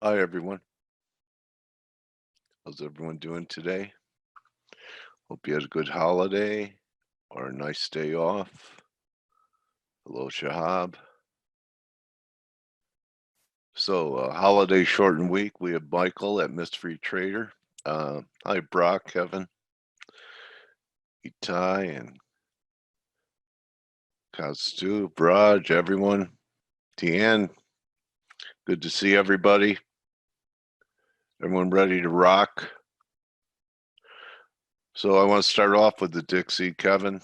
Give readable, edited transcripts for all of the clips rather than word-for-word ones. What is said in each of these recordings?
Hi, everyone. How's everyone doing today? Hope you had a good holiday or a nice day off. Hello, Shahab. So, holiday shortened week. We have Michael at Mystery Trader. Hi, Brock, Kevin, Itai, and Kastu, Raj, everyone. Tian, good to see everybody. Everyone ready to rock? So, I want to start off with the Dixie, Kevin.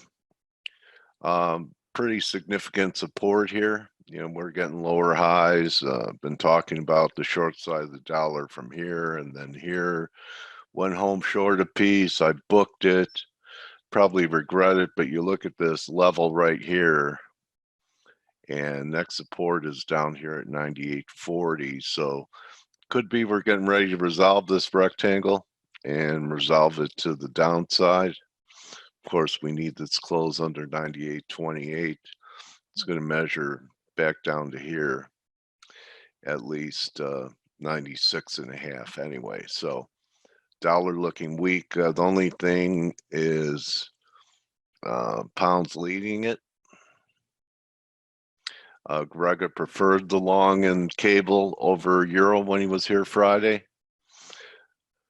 Pretty significant support here. We're getting lower highs. Been talking about the short side of the dollar from here and then here. Went home short a piece. I booked it. Probably regret it, but you look at this level right here, and next support is down here at 98.40. So could be we're getting ready to resolve this rectangle and resolve it to the downside. Of course, we need this close under 98.28. It's going to measure back down to here at least 96.5 anyway. So dollar looking weak. The only thing is pounds leading it. Grega preferred the long and cable over euro when he was here Friday.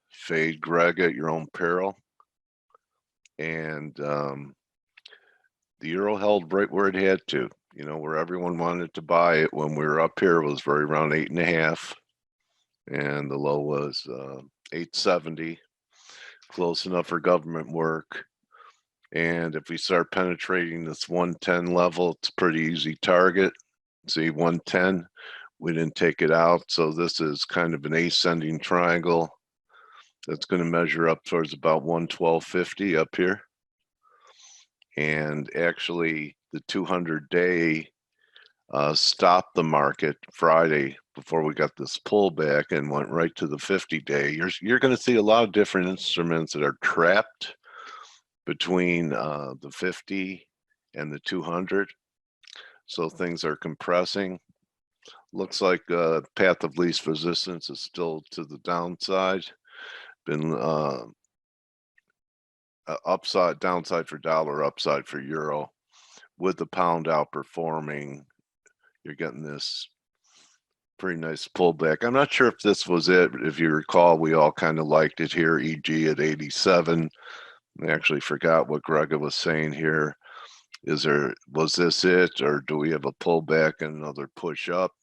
Fade Greg at your own peril. And the euro held right where it had to. Where everyone wanted to buy it when we were up here was right around 8.5, and the low was 870, close enough for government work. And if we start penetrating this 110 level, it's a pretty easy target. See, 110, we didn't take it out, so this is kind of an ascending triangle that's going to measure up towards about 112.50 up here. And actually, the 200-day stopped the market Friday before we got this pullback and went right to the 50-day. You're going to see a lot of different instruments that are trapped between the 50 and the 200. So things are compressing. Looks like path of least resistance is still to the downside. Been upside, downside for dollar, upside for euro. With the pound outperforming, you're getting this pretty nice pullback. I'm not sure if this was it. If you recall, we all kind of liked it here, EG at 87. I actually forgot what Grega was saying here. Was this it, or do we have a pullback and another push up?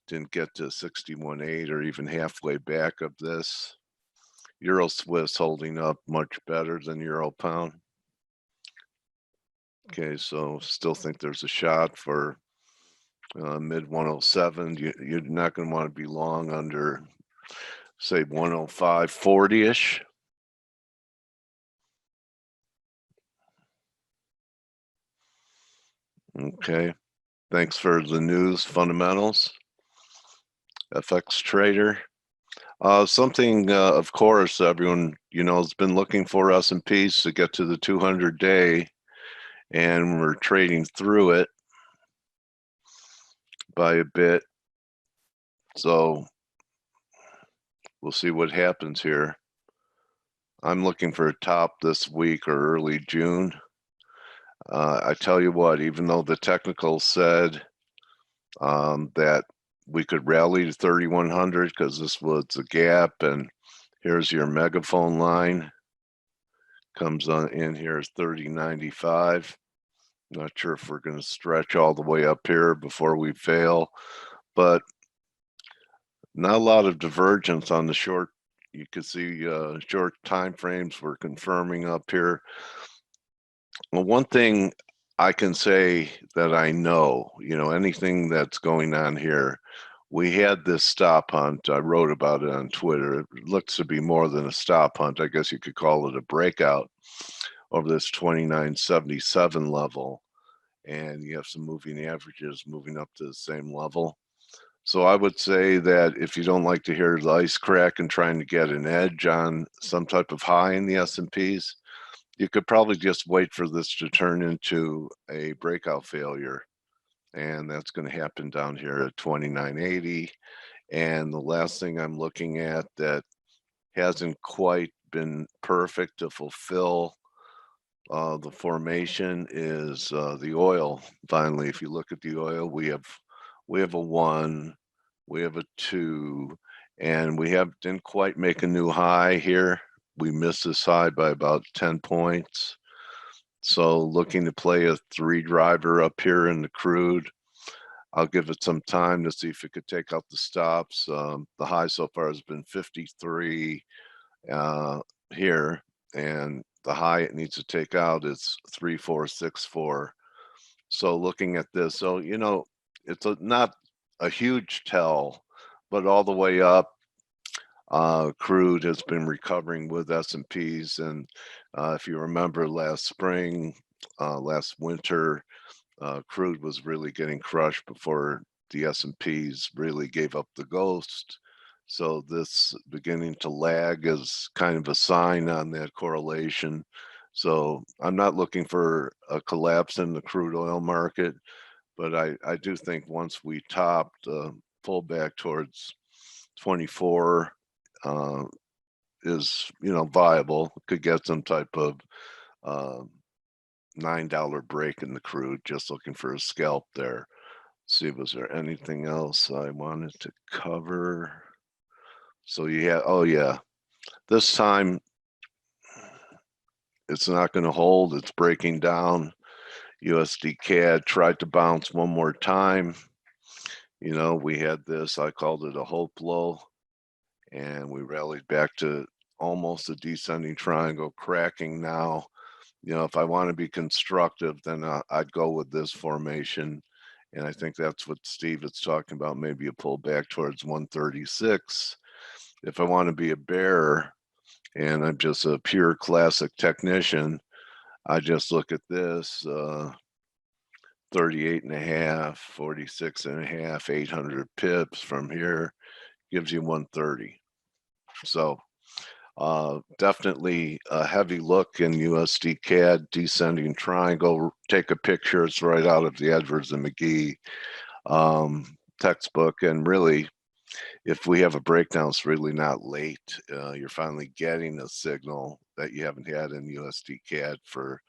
Didn't get to 61.8 or even halfway back of this. Euro Swiss holding up much better than Euro Pound. Okay, so still think there's a shot for mid 107. You're not going to want to be long under, say, 105.40-ish. Okay, thanks for the news, fundamentals. FX trader. Something, of course, everyone, has been looking for S&Ps to get to the 200-day, and we're trading through it by a bit. So we'll see what happens here. I'm looking for a top this week or early June. I tell you what, even though the technical said that we could rally to 3,100 because this was a gap, and here's your megaphone line. Comes on in here is 30.95. Not sure if we're going to stretch all the way up here before we fail, but not a lot of divergence on the short. You can see short time frames we're confirming up here. Well, one thing I can say that I know, anything that's going on here, we had this stop hunt. I wrote about it on Twitter. It looks to be more than a stop hunt. I guess you could call it a breakout over this 29.77 level. And you have some moving averages moving up to the same level. So I would say that if you don't like to hear the ice crack and trying to get an edge on some type of high in the S&Ps, you could probably just wait for this to turn into a breakout failure. And that's going to happen down here at 29.80. And the last thing I'm looking at that hasn't quite been perfect to fulfill the formation is the oil. Finally, if you look at the oil, we have a 1, we have a 2, and we didn't quite make a new high here. We missed this high by about 10 points. So looking to play a 3 driver up here in the crude. I'll give it some time to see if it could take out the stops. The high so far has been 53 here, and the high it needs to take out is 3464. So looking at this, so it's not a huge tell, but all the way up, crude has been recovering with S&Ps, and if you remember last spring, last winter, crude was really getting crushed before the S&Ps really gave up the ghost. So this beginning to lag is kind of a sign on that correlation. So I'm not looking for a collapse in the crude oil market, but I do think once we topped, pull back towards 24 is viable. Could get some type of $9 break in the crude. Just looking for a scalp there. See, was there anything else I wanted to cover? So oh yeah, this time it's not going to hold. It's breaking down. USD CAD tried to bounce one more time. We had this, I called it a hope low, and we rallied back to almost a descending triangle, cracking now. If I want to be constructive, then I'd go with this formation. And I think that's what Steve is talking about, maybe a pullback towards 136. If I want to be a bear, and I'm just a pure classic technician, I just look at this, 38 and a half, 46 and a half, 800 pips from here gives you 130. So definitely a heavy look in USD CAD, descending triangle. Take a picture, it's right out of the Edwards and McGee textbook. And really, if we have a breakdown, it's really not late. You're finally getting a signal that you haven't had in USD CAD for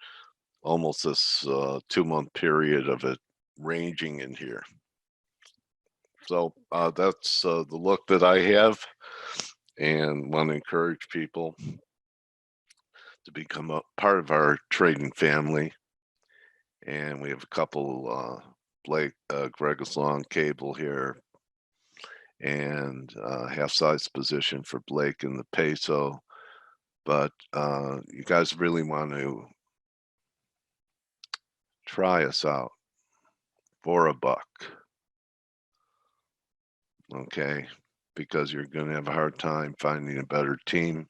almost this 2-month period of it ranging in here. So that's the look that I have, and want to encourage people to become a part of our trading family. And we have a couple, Blake, Gregus Long Cable here, and half size position for Blake in the peso. But you guys really want to try us out for $1, okay? Because you're going to have a hard time finding a better team.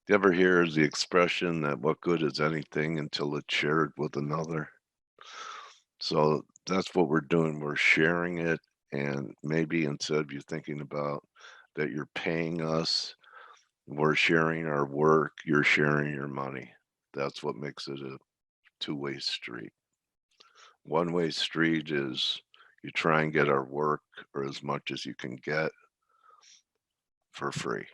You ever hear the expression that what good is anything until it's shared with another? So that's what we're doing. We're sharing it, and maybe instead of you thinking about that you're paying us, we're sharing our work, you're sharing your money. That's what makes it a two-way street. One-way street is you try and get our work or as much as you can get for free.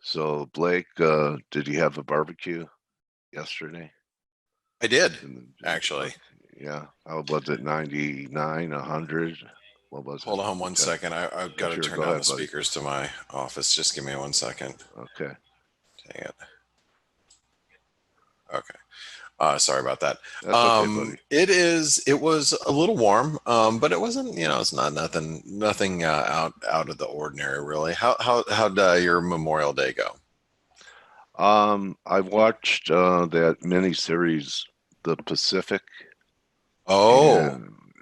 So Blake, did you have a barbecue yesterday? I did, actually. Yeah. How was it? 99, 100? What was it? Hold on one second. I've got to turn down the speakers to my office. Just give me 1 second. Okay. Dang it. Okay. Sorry about that. That's okay, buddy. It was a little warm, but it wasn't, it's not nothing out of the ordinary, really. How'd your Memorial Day go? I watched that miniseries, The Pacific. Oh,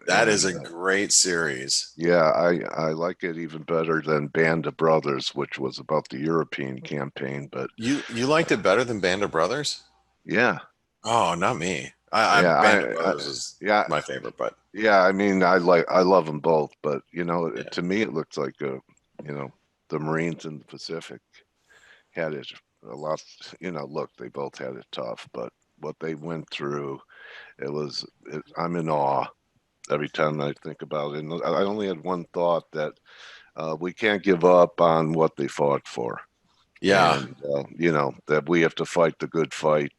that is a great series. Yeah, I like it even better than Band of Brothers, which was about the European campaign. But you liked it better than Band of Brothers? Yeah. Oh, not me. Band of Brothers is my favorite, but yeah, I mean, I love them both, but to me, it looks like the Marines in the Pacific had it a lot. Look, they both had it tough, but what they went through, I'm in awe every time I think about it. And I only had one thought, that we can't give up on what they fought for. Yeah. And, that we have to fight the good fight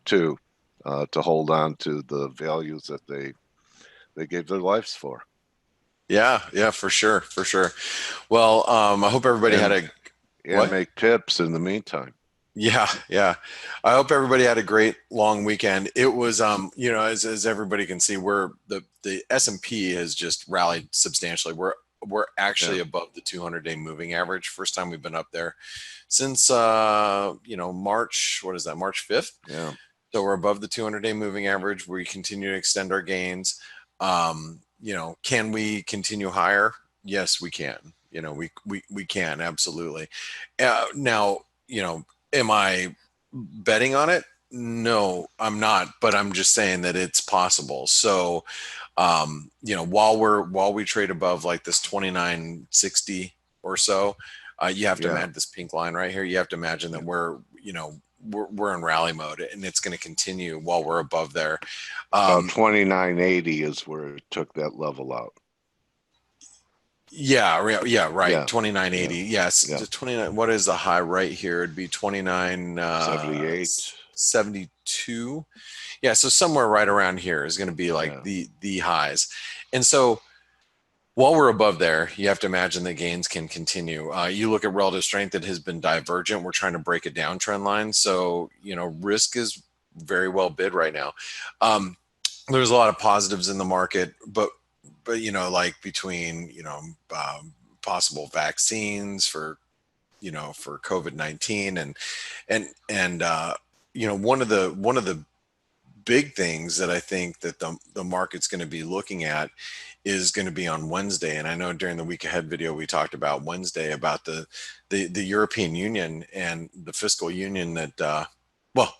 too, to hold on to the values that they gave their lives for. Yeah. Yeah, for sure. For sure. Well, I hope everybody had And, a, and what? make pips in the meantime. Yeah, yeah. I hope everybody had a great long weekend. It was, as everybody can see, the S&P has just rallied substantially. We're Yeah. actually above the 200-day moving average. First time we've been up there since, March. What is that? March 5th. Yeah. So we're above the 200-day moving average. We continue to extend our gains. Can we continue higher? Yes, we can. We can, absolutely. Now, am I betting on it? No, I'm not, but I'm just saying that it's possible. So, while we trade above like this 2960 or so, you have to Yeah. imagine this pink line right here. You have to imagine that we're in rally mode, and it's going to continue while we're above there. About 2980 is where it took that level out. Yeah, right. Yeah. 2980. Yeah. Yes, Yeah. 29. What is the high right here? It'd be 29 78. 72. Yeah, so somewhere right around here is going to be like Yeah. the highs. And so while we're above there, you have to imagine that gains can continue. You look at relative strength, it has been divergent. We're trying to break a downtrend line. So, risk is very well bid right now. There's a lot of positives in the market, but like between, possible vaccines for COVID-19 and one of the big things that I think that the market's going to be looking at is going to be on Wednesday. And I know during the week ahead video, we talked about Wednesday about the European Union and the fiscal union that, well,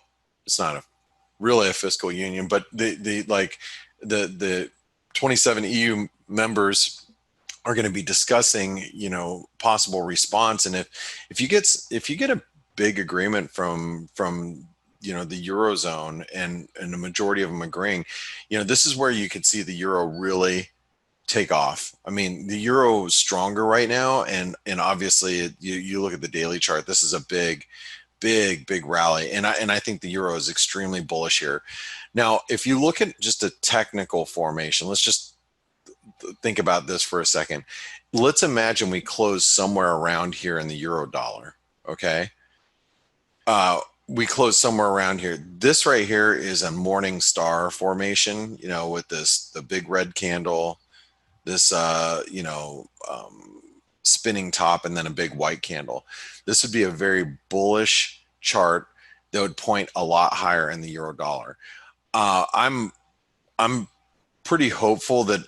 it's not really a fiscal union, but the 27 EU members are going to be discussing, possible response. And if you get a big agreement from the Eurozone and the majority of them agreeing, this is where you could see the euro really take off. I mean, the euro is stronger right now, and obviously you look at the daily chart. This is a big rally, and I think the euro is extremely bullish here. Now, if you look at just a technical formation, let's just think about this for a second. Let's imagine we close somewhere around here in the euro dollar. Okay. We close somewhere around here. This right here is a morning star formation, with the big red candle, this, spinning top, and then a big white candle. This would be a very bullish chart that would point a lot higher in the euro dollar. I'm pretty hopeful that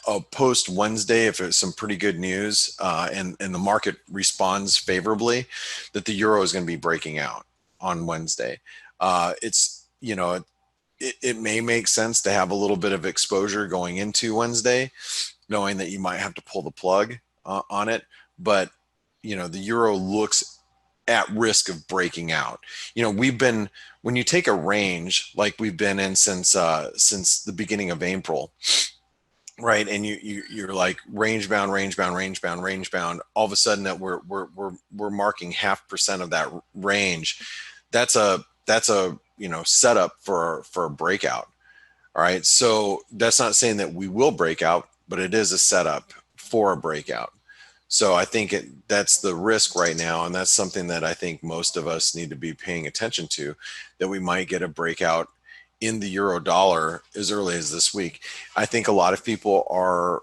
a post Wednesday, if it's some pretty good news and the market responds favorably, that the euro is going to be breaking out on Wednesday. It may make sense to have a little bit of exposure going into Wednesday, knowing that you might have to pull the plug on it. But the euro looks at risk of breaking out. When you take a range like we've been in since the beginning of April, right? And you're like range bound, range bound, range bound, range bound. All of a sudden that we're marking 0.5% of that range. That's a setup for a breakout. All right. So that's not saying that we will break out, but it is a setup for a breakout. So I think that's the risk right now, and that's something that I think most of us need to be paying attention to, that we might get a breakout in the euro dollar as early as this week. I think a lot of people are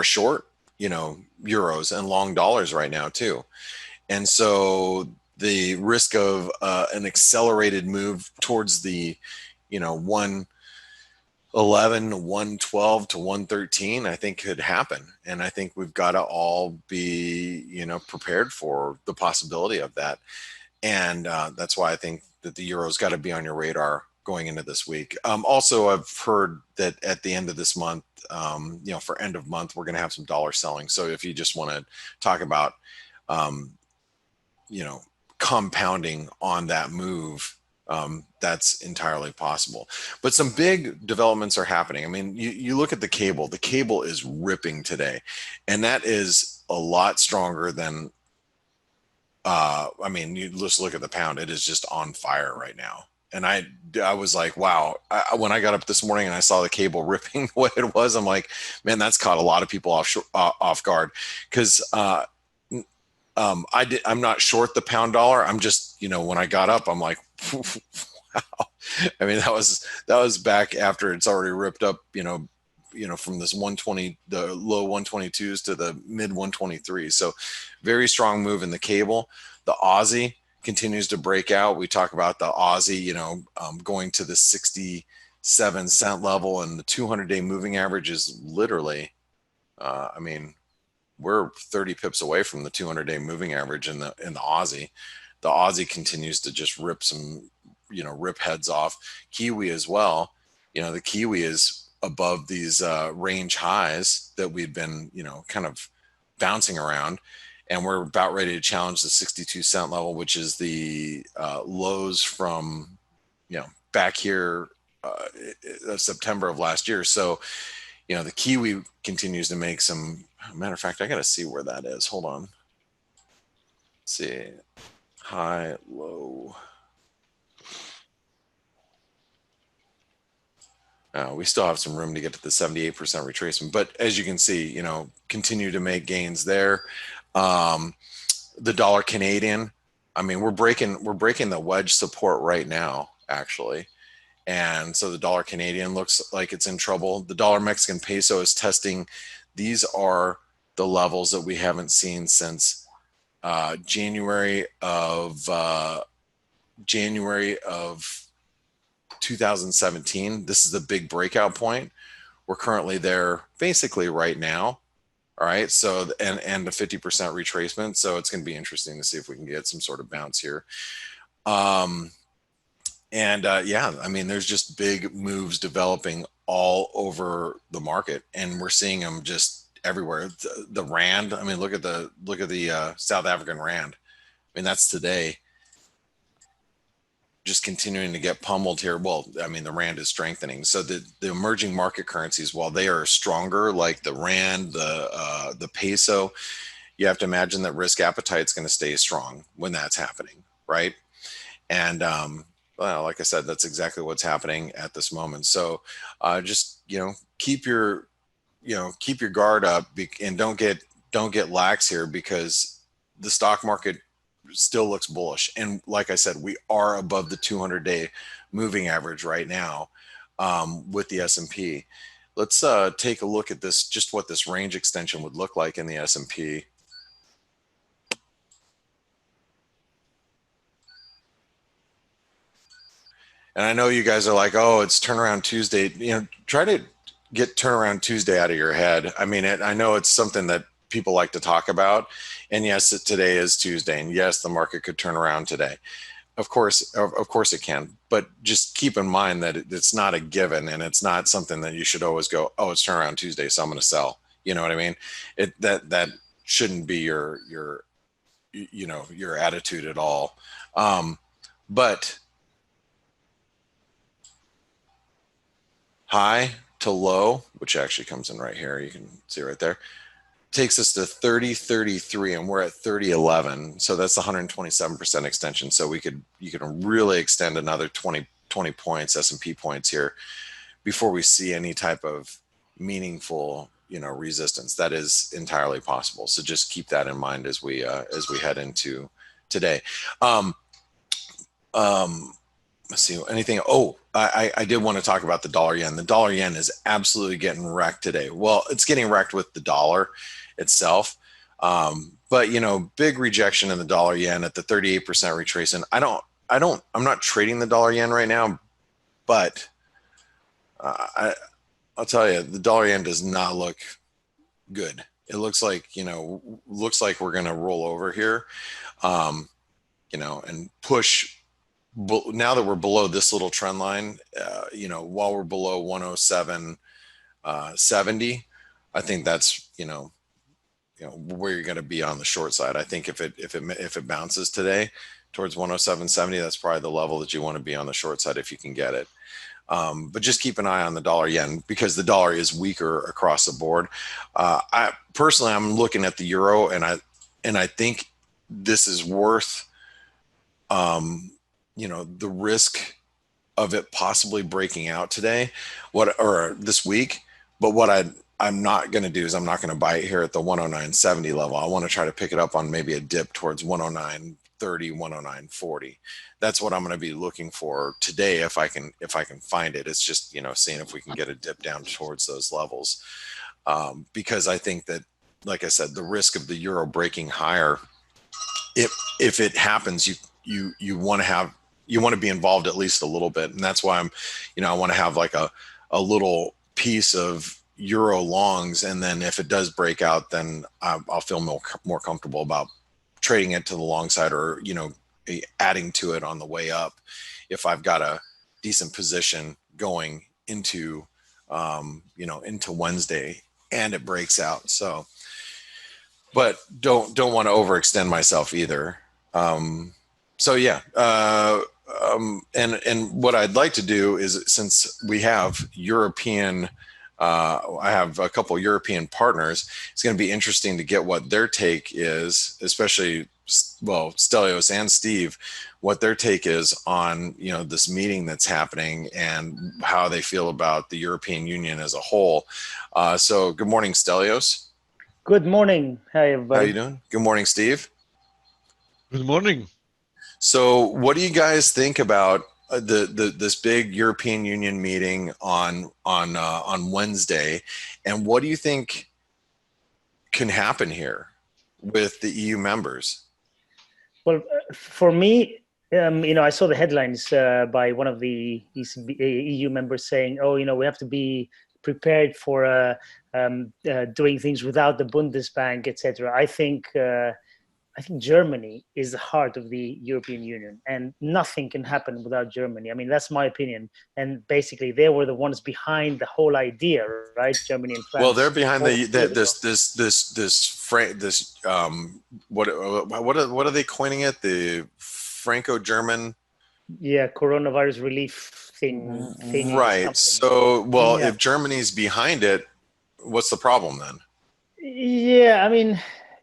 short, euros and long dollars right now too, and so the risk of an accelerated move towards the 111, 112 to 113, I think could happen. And I think we've got to all be, prepared for the possibility of that. And that's why I think that the euro's got to be on your radar going into this week. Also, I've heard that at the end of this month, for end of month, we're going to have some dollar selling. So if you just want to talk about, compounding on that move, That's entirely possible. But some big developments are happening. I mean, you look at the cable. The cable is ripping today, and that is a lot stronger than. I mean, you just look at the pound. It is just on fire right now. And I was like, wow. When I got up this morning and I saw the cable ripping what it was, I'm like, man, that's caught a lot of people off guard, because I'm not short the pound dollar. I'm just, when I got up, I'm like, wow. I mean, that was back after it's already ripped up, from this 120, the low 122s to the mid 123. So very strong move in the cable. The Aussie continues to break out. We talk about the Aussie, going to the 67 cent level, and the 200-day moving average is literally, I mean, we're 30 pips away from the 200-day moving average in the Aussie. The Aussie continues to just rip rip heads off. Kiwi as well. The Kiwi is above these range highs that we've been, kind of bouncing around, and we're about ready to challenge the 62 cent level, which is the lows from, back here September of last year. So, the Kiwi continues to make some. Matter of fact, I got to see where that is. Hold on. Let's see. High, low. We still have some room to get to the 78% retracement, but as you can see, continue to make gains there. The dollar Canadian, I mean, we're breaking the wedge support right now, actually. And so the dollar Canadian looks like it's in trouble. The dollar Mexican peso is testing. These are the levels that we haven't seen since January of 2017. This is the big breakout point. We're currently there basically right now. All right. So, and a 50% retracement. So it's going to be interesting to see if we can get some sort of bounce here. Yeah, I mean, there's just big moves developing all over the market, and we're seeing them just everywhere. The rand, I mean, look at the South African rand. I mean, that's today, just continuing to get pummeled here. Well, I mean, the rand is strengthening. So the emerging market currencies, while they are stronger, like the rand, the peso, you have to imagine that risk appetite is going to stay strong when that's happening, right? And well, like I said, that's exactly what's happening at this moment. So just keep your guard up, and don't get lax here, because the stock market still looks bullish. And like I said, we are above the 200-day moving average right now with the S&P. Let's take a look at this, just what this range extension would look like in the S&P. And I know you guys are like, oh, it's turnaround Tuesday. Try to get turnaround Tuesday out of your head. I mean, I know it's something that people like to talk about. And yes, today is Tuesday. And yes, the market could turn around today. Of course it can. But just keep in mind that it's not a given, and it's not something that you should always go, oh, it's turnaround Tuesday, so I'm going to sell. You know what I mean? That shouldn't be your attitude at all. But high to low, which actually comes in right here, you can see right there, takes us to 30.33, and we're at 30.11. So that's 127% extension. So you can really extend another 20 points, S&P points here, before we see any type of meaningful resistance. That is entirely possible. So just keep that in mind as we head into today. Let's see, anything. Oh, I did want to talk about the dollar yen. The dollar yen is absolutely getting wrecked today. Well, it's getting wrecked with the dollar itself. But big rejection in the dollar yen at the 38% retracement. I'm not trading the dollar yen right now, but I'll tell you, the dollar yen does not look good. It looks like we're going to roll over here, and push. Now that we're below this little trend line, while we're below 107.70, I think that's where you're going to be on the short side. I think if it bounces today towards 107.70. That's probably the level that you want to be on the short side if you can get it. But just keep an eye on the dollar yen because the dollar is weaker across the board. I personally, I'm looking at the euro, and I think this is worth, the risk of it possibly breaking out today, or this week. But what I'm not going to do is I'm not going to buy it here at the 109.70 level. I want to try to pick it up on maybe a dip towards 109.30, 109.40. That's what I'm going to be looking for today if I can find it. It's just seeing if we can get a dip down towards those levels, because I think that, like I said, the risk of the euro breaking higher, if it happens, you want to be involved at least a little bit, and that's why I want to have like a little piece of euro longs, and then if it does break out, then I'll feel more comfortable about trading it to the long side, or adding to it on the way up if I've got a decent position going into into Wednesday and it breaks out. So, but don't want to overextend myself either. So yeah, and what I'd like to do is, since we have European, I have a couple European partners, it's going to be interesting to get what their take is, especially, well, Stelios and Steve, what their take is on this meeting that's happening and how they feel about the European Union as a whole. So good morning, Stelios. Good morning. Hi, everybody. How you doing? Good morning, Steve. Good morning. So what do you guys think about this big European Union meeting on Wednesday, and what do you think can happen here with the EU members? Well, for me, I saw the headlines by one of the EU members saying, "Oh, we have to be prepared for doing things without the Bundesbank, etc." I think Germany is the heart of the European Union, and nothing can happen without Germany. I mean, that's my opinion. And basically, they were the ones behind the whole idea, right? Germany and France. Well, they're behind what are they coining it? The Franco-German. Yeah, coronavirus relief thing. Right. So, well, yeah. If Germany's behind it, what's the problem then? Yeah, I mean,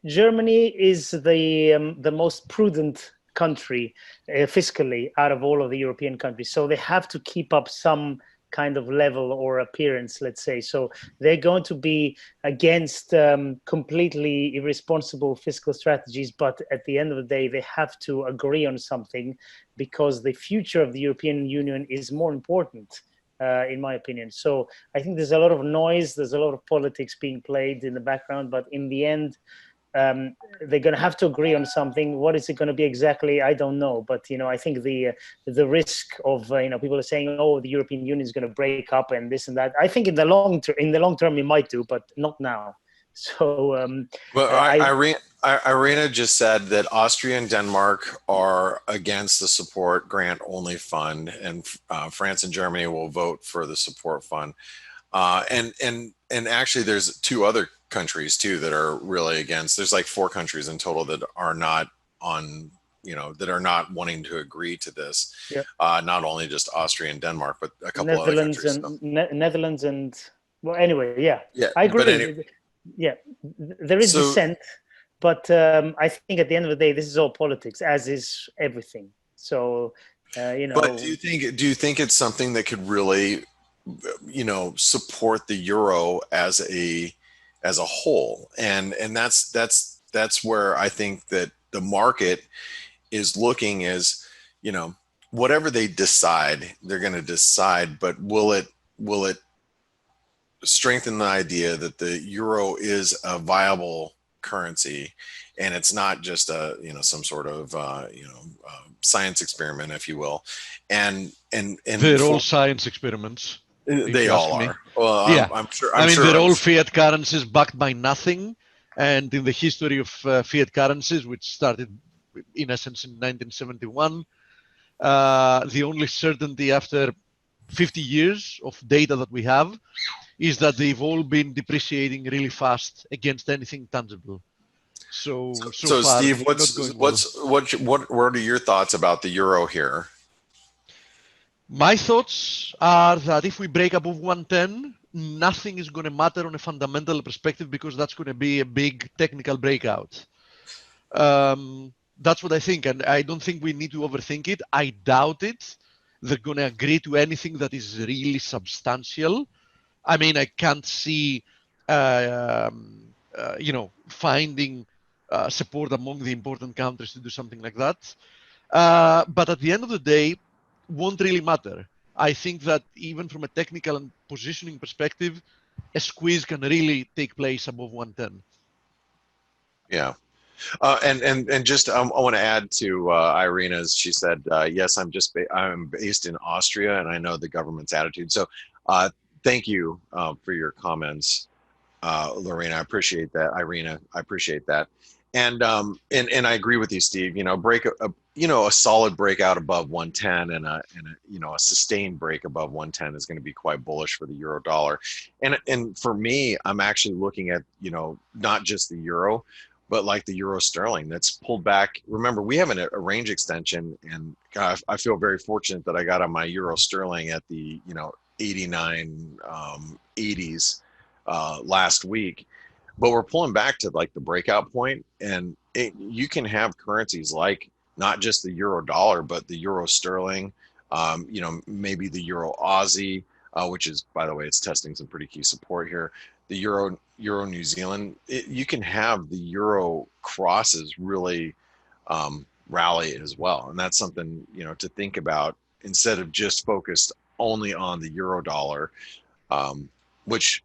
Germany is the most prudent country fiscally out of all of the European countries. So they have to keep up some kind of level or appearance, let's say. So they're going to be against completely irresponsible fiscal strategies. But at the end of the day, they have to agree on something, because the future of the European Union is more important. In my opinion. So I think there's a lot of noise, there's a lot of politics being played in the background, but in the end, they're going to have to agree on something. What is it going to be exactly? I don't know. But, I think the risk of, people are saying, oh, the European Union is going to break up and this and that. I think in the long term, it might do, but not now. So, Irina just said that Austria and Denmark are against the support grant only fund, and France and Germany will vote for the support fund. And actually, there's two other countries too that are really against. There's like 4 countries in total that are not on, that are not wanting to agree to this. Yep. Not only just Austria and Denmark, but a couple other countries. Netherlands and well, anyway, yeah. I agree. Yeah, there is dissent, but I think at the end of the day, this is all politics, as is everything. So, But do you think it's something that could really, support the euro as a whole? And that's where I think that the market is looking is, whatever they decide, they're going to decide, but will it strengthen the idea that the euro is a viable currency, and it's not just some sort of science experiment, if you will, and they're all science experiments. They all are. Well, yeah, I'm sure. They're all fiat currencies backed by nothing, and in the history of fiat currencies, which started in essence in 1971, the only certainty after 50 years of data that we have is that they've all been depreciating really fast against anything tangible. So far, Steve, not going well. what are your thoughts about the euro here? My thoughts are that if we break above 110, nothing is going to matter on a fundamental perspective because that's going to be a big technical breakout. That's what I think, and I don't think we need to overthink it. I doubt it. They're going to agree to anything that is really substantial. I mean, I can't see, finding support among the important countries to do something like that. But at the end of the day, won't really matter. I think that even from a technical and positioning perspective, a squeeze can really take place above 110. Yeah. And just I want to add to Irina's. She said, "Yes, I'm based in Austria, and I know the government's attitude." So, thank you for your comments, Lorena. I appreciate that. Irina, I appreciate that. And I agree with you, Steve. You know, a solid breakout above 110 and a sustained break above 110 is going to be quite bullish for the euro dollar. And for me, I'm actually looking at not just the euro, but like the euro sterling that's pulled back. Remember, we have a range extension, and I feel very fortunate that I got on my euro sterling at the 89 80s last week. But we're pulling back to like the breakout point, and you can have currencies like not just the euro dollar, but the euro sterling, maybe the euro Aussie, which is, by the way, it's testing some pretty key support here. The euro New Zealand, you can have the euro crosses really rally as well, and that's something to think about instead of just focused only on the euro dollar, which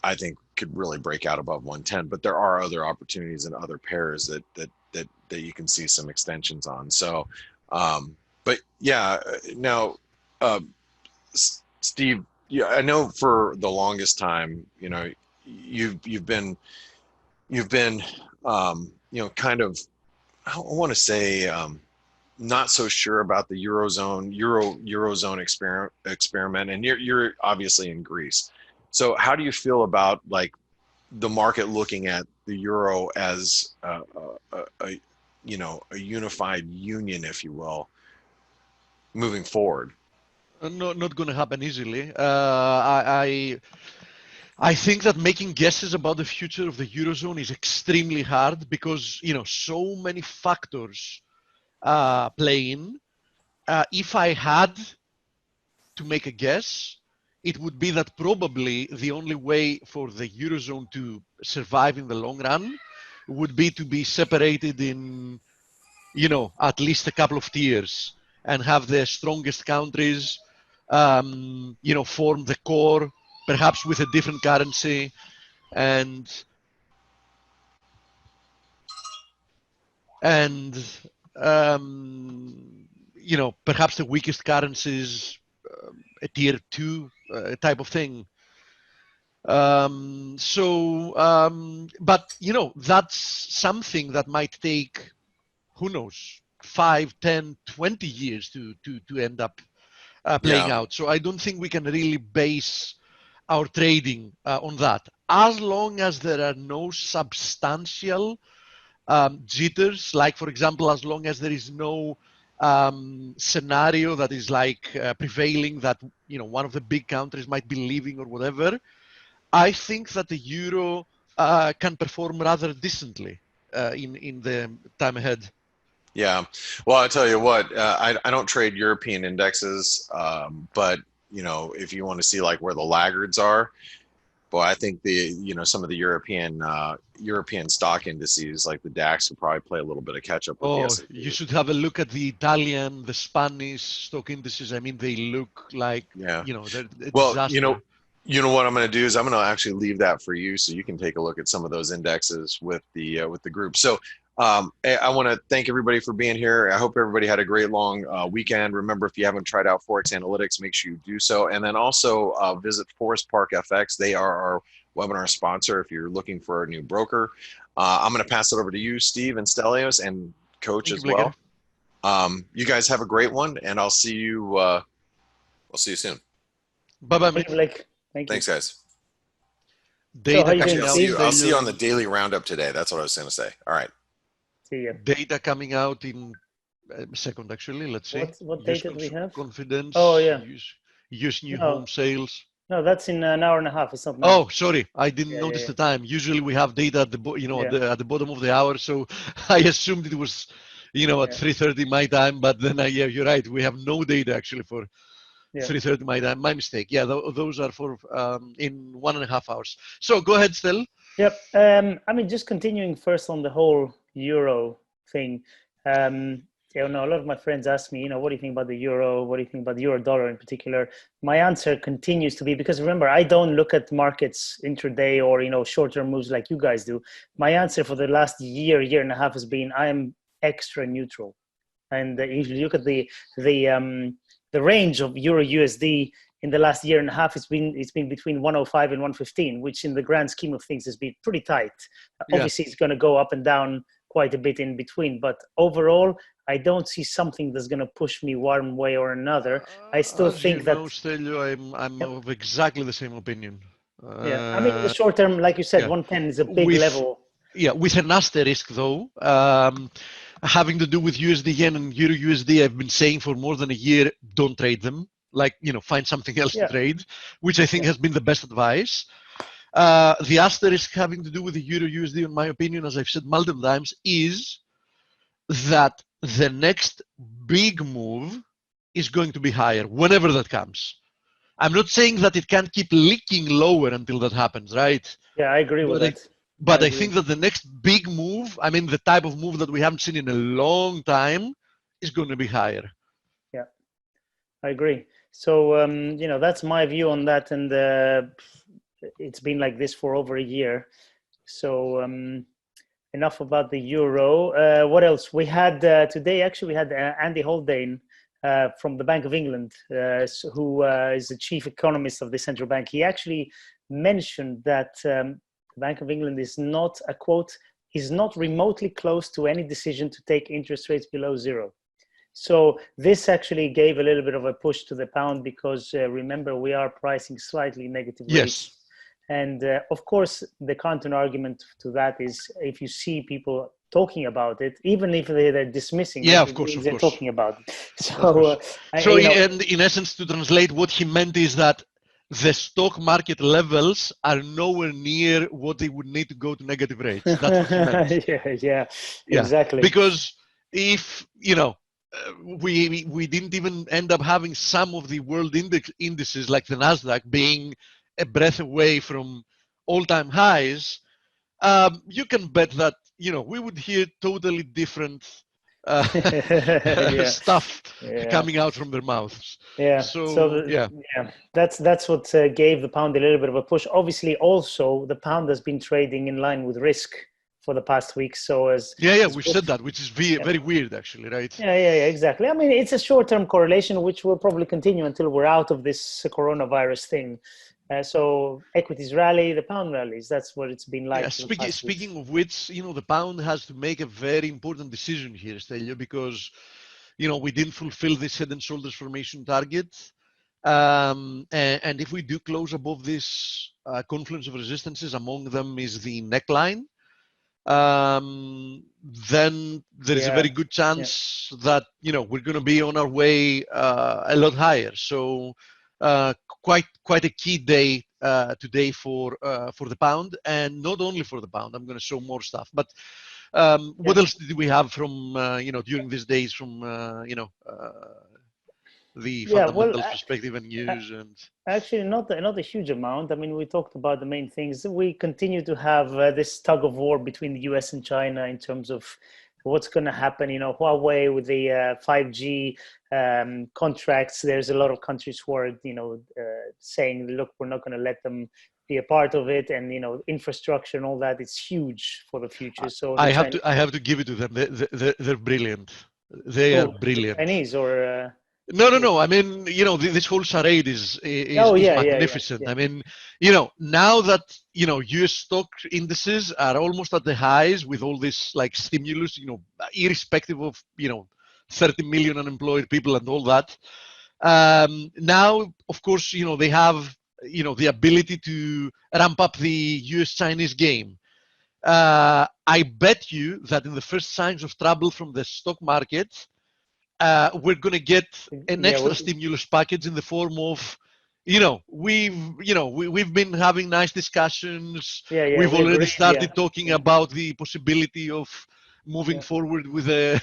I think could really break out above 110. But there are other opportunities in other pairs that you can see some extensions on. So, but yeah, now, Steve, yeah, I know for the longest time, you've been kind of, I want to say, not so sure about the eurozone experiment, and you're obviously in Greece. So how do you feel about like the market looking at the euro as a unified union, if you will, moving forward? Not going to happen easily. I think that making guesses about the future of the eurozone is extremely hard because so many factors play in. If I had to make a guess, it would be that probably the only way for the eurozone to survive in the long run would be to be separated in at least a couple of tiers and have the strongest countries form the core, perhaps with a different currency, and perhaps the weakest currencies, a tier 2 type of thing. But that's something that might take, who knows, 5, 10, 20 years to end up playing out. So I don't think we can really base our trading on that. As long as there are no substantial jitters, like for example, as long as there is no scenario that is like prevailing that one of the big countries might be leaving or whatever, I think that the euro can perform rather decently in the time ahead. Yeah, well, I tell you what, I don't trade European indexes, but if you want to see like where the laggards are, boy, I think some of the European stock indices like the DAX will probably play a little bit of catch up with the S&P. You should have a look at the Italian, the Spanish stock indices. I mean, they look like they're a disaster. You know what I'm going to do is I'm going to actually leave that for you, so you can take a look at some of those indexes with the group. So I want to thank everybody for being here. I hope everybody had a great long weekend. Remember, if you haven't tried out ForexAnalytix, make sure you do so. And then also visit Forest Park FX. They are our webinar sponsor if you're looking for a new broker. I'm going to pass it over to you, Steve and Stelios, and Coach as well. You guys have a great one, and I'll see you soon. Bye-bye, Thank you, Blake. Thank you. Thanks, guys. Data how you coming doing, out. Steve? I'll see you on the daily roundup today. That's what I was going to say. All right. See ya. Data coming out in a second, actually. Let's see. What Use data do we have? confidence. Oh, yeah. Use new No. home sales. No, that's in an hour and a half. It's not now. Oh, sorry, I didn't notice the time. Usually we have data at the at the bottom of the hour, so I assumed it was at 3:30 my time. But then yeah, you're right. We have no data actually for 3:30 my time. My mistake. Yeah, those are for in 1.5 hours. So go ahead, Stel. Yep. I mean, just continuing first on the whole euro thing. A lot of my friends ask me, what do you think about the euro? What do you think about the euro dollar in particular? My answer continues to be, because remember, I don't look at markets intraday or, short-term moves like you guys do. My answer for the last year and a half has been, I am extra neutral. And if you look at the range of euro USD in the last year and a half, it's been between 105 and 115, which in the grand scheme of things has been pretty tight. Obviously, it's going to go up and down quite a bit in between, but overall, I don't see something that's going to push me one way or another. I still think that. Stelio, I'm of exactly the same opinion. I mean, the short term, like you said, 110 is a big level. Yeah, with an asterisk though, having to do with USD yen and Euro USD, I've been saying for more than a year, don't trade them. Like, find something else to trade, which I think has been the best advice. The asterisk having to do with the Euro USD, in my opinion, as I've said multiple times, is that the next big move is going to be higher, whenever that comes. I'm not saying that it can't keep leaking lower until that happens, right? Yeah, I agree with that. But I think that the next big move, I mean, the type of move that we haven't seen in a long time, is going to be higher. Yeah, I agree. So, that's my view on that. And it's been like this for over a year. So enough about the euro. What else? We had today, actually, we had Andy Haldane from the Bank of England, who is the chief economist of the central bank. He actually mentioned that the Bank of England is not, a quote, is not remotely close to any decision to take interest rates below zero. So this actually gave a little bit of a push to the pound, because remember, we are pricing slightly negative rates. And of course, the counter argument to that is, if you see people talking about it, even if they're dismissing it, of course, they're talking about it. So, and in essence, to translate, what he meant is that the stock market levels are nowhere near what they would need to go to negative rates. That's what he meant. yeah, exactly. Because if, we didn't even end up having some of the world indices like the Nasdaq being a breath away from all-time highs, you can bet that we would hear totally different stuff coming out from their mouths. That's what gave the pound a little bit of a push. Obviously, also the pound has been trading in line with risk for the past week. So we said that, which is very weird, actually, right? Yeah, exactly. I mean, it's a short-term correlation, which will probably continue until we're out of this coronavirus thing. So equities rally, the pound rallies. That's what it's been like. Speaking of which, the pound has to make a very important decision here, Stelio, because we didn't fulfill this head and shoulders formation target. And if we do close above this confluence of resistances, among them is the neckline, then there is a very good chance that we're going to be on our way a lot higher. So quite a key day today for the pound, and not only for the pound. I'm going to show more stuff, but what else did we have from during these days from the fundamentals perspective and news? And actually not a huge amount. I mean, we talked about the main things. We continue to have this tug of war between the US and China in terms of what's going to happen. Huawei with the 5G contracts. There's a lot of countries who are saying, look, we're not going to let them be a part of it, and infrastructure and all that. It's huge for the future. So I have to give it to them. They're brilliant. They are brilliant. Chinese or no. I mean, this whole charade is magnificent. Yeah. I mean, now that US stock indices are almost at the highs with all this like stimulus, irrespective of 30 million unemployed people and all that. Now, of course, they have the ability to ramp up the US-Chinese game. I bet you that in the first signs of trouble from the stock market, we're going to get an extra stimulus package in the form of, we've been having nice discussions. We've already started talking about the possibility of moving forward with a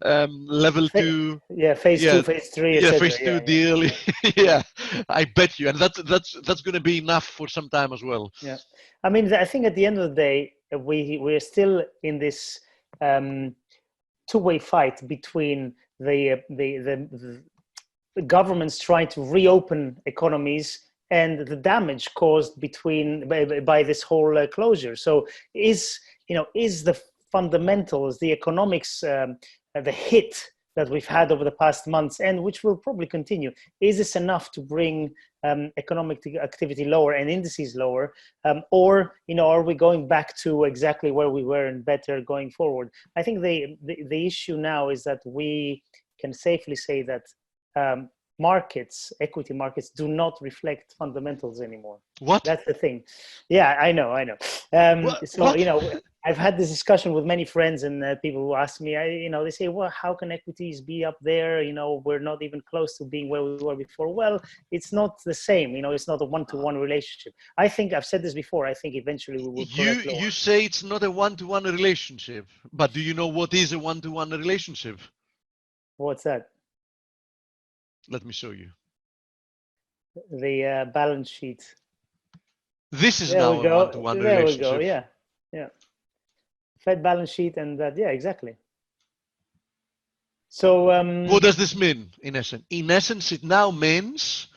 level 2, phase 2, phase 3, etc. Phase 2 deal. Yeah, I bet you, and that's going to be enough for some time as well. Yeah, I mean, I think at the end of the day, we're still in this two-way fight between the governments trying to reopen economies and the damage caused by this whole closure. So is the fundamentals, the economics, the hit that we've had over the past months, and which will probably continue, is this enough to bring economic activity lower and indices lower, or are we going back to exactly where we were and better going forward? I think the issue now is that we can safely say that equity markets do not reflect fundamentals anymore. What? That's the thing. Yeah, I know. I've had this discussion with many friends and people who ask me, they say, well, how can equities be up there? We're not even close to being where we were before. Well, it's not the same. It's not a one-to-one relationship. I think I've said this before. I think eventually we will correct lower. You say it's not a one-to-one relationship, but do you know what is a one-to-one relationship? What's that? Let me show you. The balance sheet. This is now a one-to-one relationship. There we go, yeah. Fed balance sheet and that, yeah, exactly. So what does this mean in essence? In essence, it now means,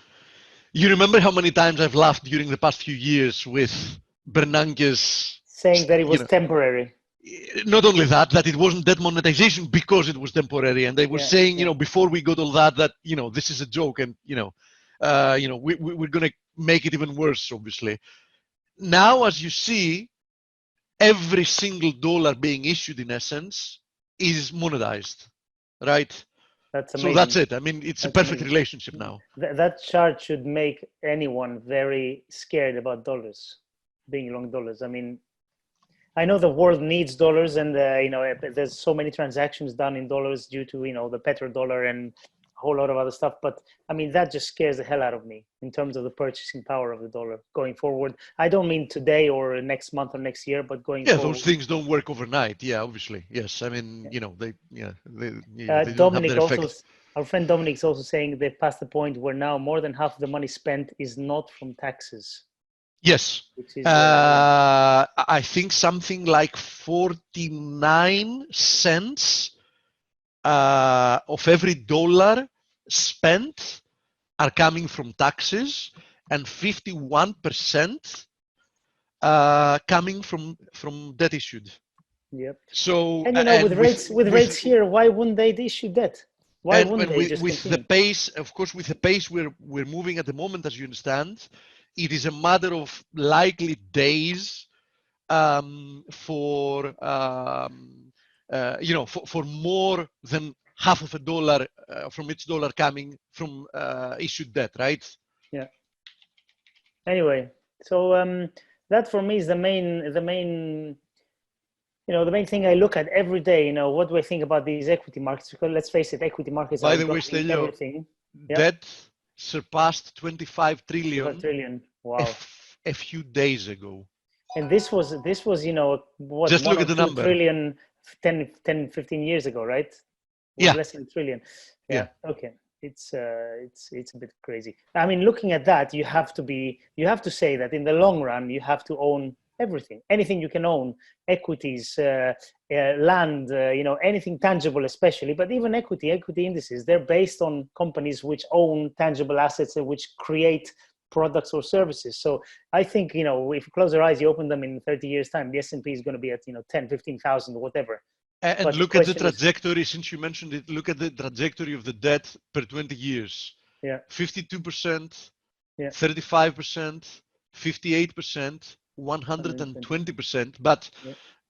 you remember how many times I've laughed during the past few years with Bernanke's saying that it was temporary. Not only that it wasn't debt monetization because it was temporary, and they were saying, before we got all that, this is a joke, and we're going to make it even worse, obviously. Now, as you see, every single dollar being issued, in essence, is monetized, right? That's amazing. So that's it. I mean, it's a perfect relationship now. That chart should make anyone very scared about dollars, being long dollars. I mean, I know the world needs dollars, and there's so many transactions done in dollars due to the petrodollar and a whole lot of other stuff. But I mean, that just scares the hell out of me in terms of the purchasing power of the dollar going forward. I don't mean today or next month or next year, but going forward. Those things don't work overnight. Yeah, obviously. Yes, I mean, they Dominic don't have their effect. Our friend Dominic is also saying they've passed the point where now more than half of the money spent is not from taxes. Yes, I think something like 49 cents of every dollar spent are coming from taxes, and 51% coming from debt issued. Yep. So and with rates here, why wouldn't they issue debt? Why wouldn't they just with continue? The pace, of course, with the pace we're moving at the moment, as you understand, it is a matter of likely days for more than half of a dollar from each dollar coming from issued debt, right? Yeah. Anyway, so that for me is the main thing I look at every day. What do I think about these equity markets? Because let's face it, equity markets by are the way, everything. Debt surpassed 25 trillion. 25 trillion. Wow. A few days ago. And this was what, just look at the number. Trillion 10, 15 years ago, right? Less than a trillion. Yeah. Okay. It's a bit crazy. I mean, looking at that, you have to say that in the long run, you have to own everything, anything you can own, equities, land, anything tangible, especially, but even equity indices, they're based on companies which own tangible assets and which create products or services. So I think, if you close your eyes, you open them in 30 years time, the S&P is going to be at, 10, 15,000, whatever. And but look at the trajectory, since you mentioned it, look at the trajectory of the debt per 20 years. Yeah. 52%, 35%, 58%, 120%. But,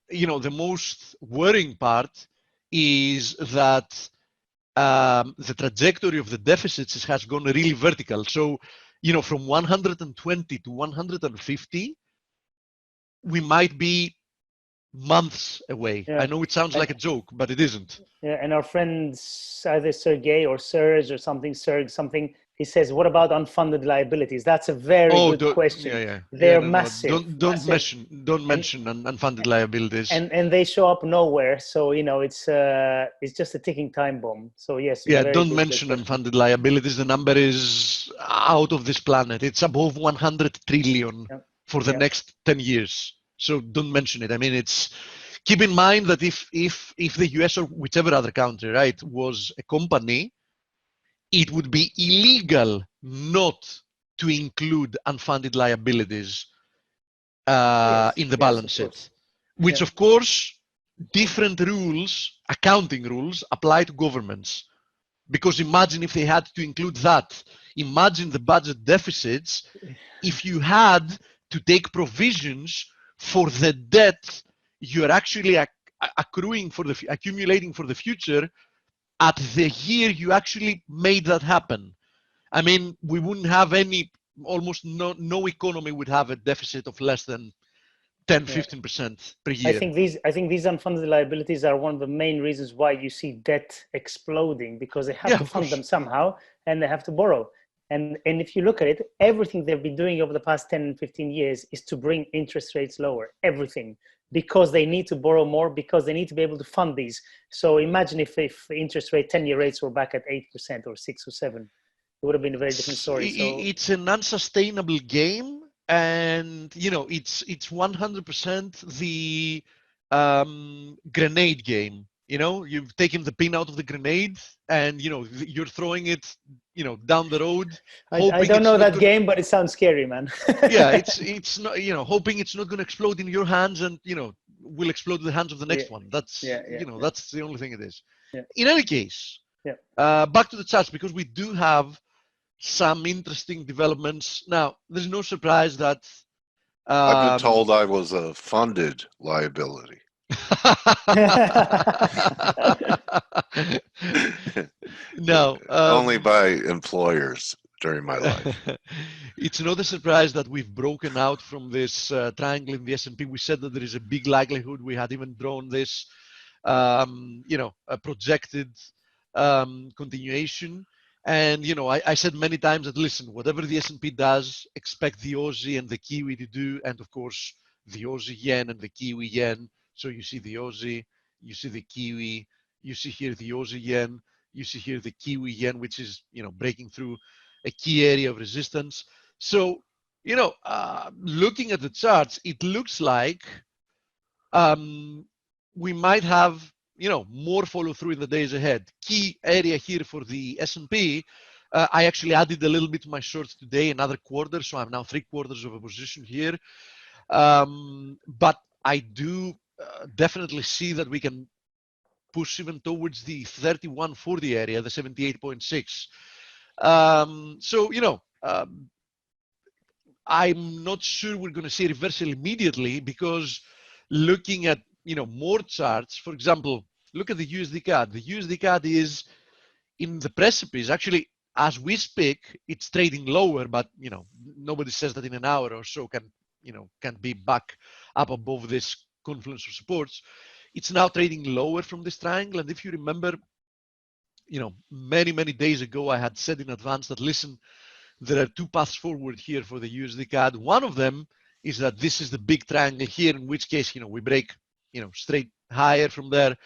the most worrying part is that the trajectory of the deficits has gone really vertical. So from 120 to 150, we might be months away. Yeah. I know it sounds like a joke, but it isn't. Yeah, and our friends, either Sergey or Serge or something, he says, what about unfunded liabilities? That's a very good question. Yeah. They're No. massive. Don't massive. mention unfunded liabilities. And they show up nowhere. So, it's just a ticking time bomb. So yes. Yeah, don't mention unfunded liabilities. The number is out of this planet. It's above 100 trillion for the next 10 years. So don't mention it. I mean, keep in mind that if the US or whichever other country, right, was a company, it would be illegal not to include unfunded liabilities in the balance sheet, which of course, different rules, accounting rules, apply to governments. Because imagine if they had to include that. Imagine the budget deficits if you had to take provisions for the debt you're actually accruing accumulating for the future at the year you actually made that happen. I mean, we wouldn't have almost no economy would have a deficit of less than 10-15% per year. I think these unfunded liabilities are one of the main reasons why you see debt exploding, because they have to fund them somehow and they have to borrow. And if you look at it, everything they've been doing over the past 10 and 15 years is to bring interest rates lower, everything, because they need to borrow more, because they need to be able to fund these. So imagine if interest rate, 10-year rates were back at 8% or 6 or 7, it would have been a very different story. So it's an unsustainable game. And it's 100% the grenade game. You've taken the pin out of the grenade, and you're throwing it down the road. I don't know that game, but it sounds scary, man. Yeah, it's not, hoping it's not going to explode in your hands, and will explode in the hands of the next one. That's that's the only thing it is. In any case, back to the charts, because we do have some interesting developments. Now, there's no surprise that I've been told I was a funded liability. No, only by employers during my life. It's not a surprise that we've broken out from this triangle in the S&P. We said that there is a big likelihood. We had even drawn this, a projected continuation. And I said many times that, listen, whatever the S&P does, expect the Aussie and the Kiwi to do, and of course the Aussie yen and the Kiwi yen. So you see the Aussie, you see the Kiwi, you see here the Aussie yen, you see here the Kiwi yen, which is breaking through a key area of resistance. So looking at the charts, it looks like we might have more follow through in the days ahead. Key area here for the S&P, I actually added a little bit to my shorts today, another quarter, so I'm now 3/4 of a position here. But I do definitely see that we can push even towards the 3140 area, the 78.6. So I'm not sure we're going to see a reversal immediately, because looking at more charts, for example, look at the USD CAD. The USD CAD is in the precipice. Actually, as we speak, it's trading lower, but nobody says that in an hour or so can be back up above this confluence of supports. It's now trading lower from this triangle. And if you remember, many days ago, I had said in advance that, listen, there are two paths forward here for the USD CAD. One of them is that this is the big triangle here, in which case, we break, straight higher from there.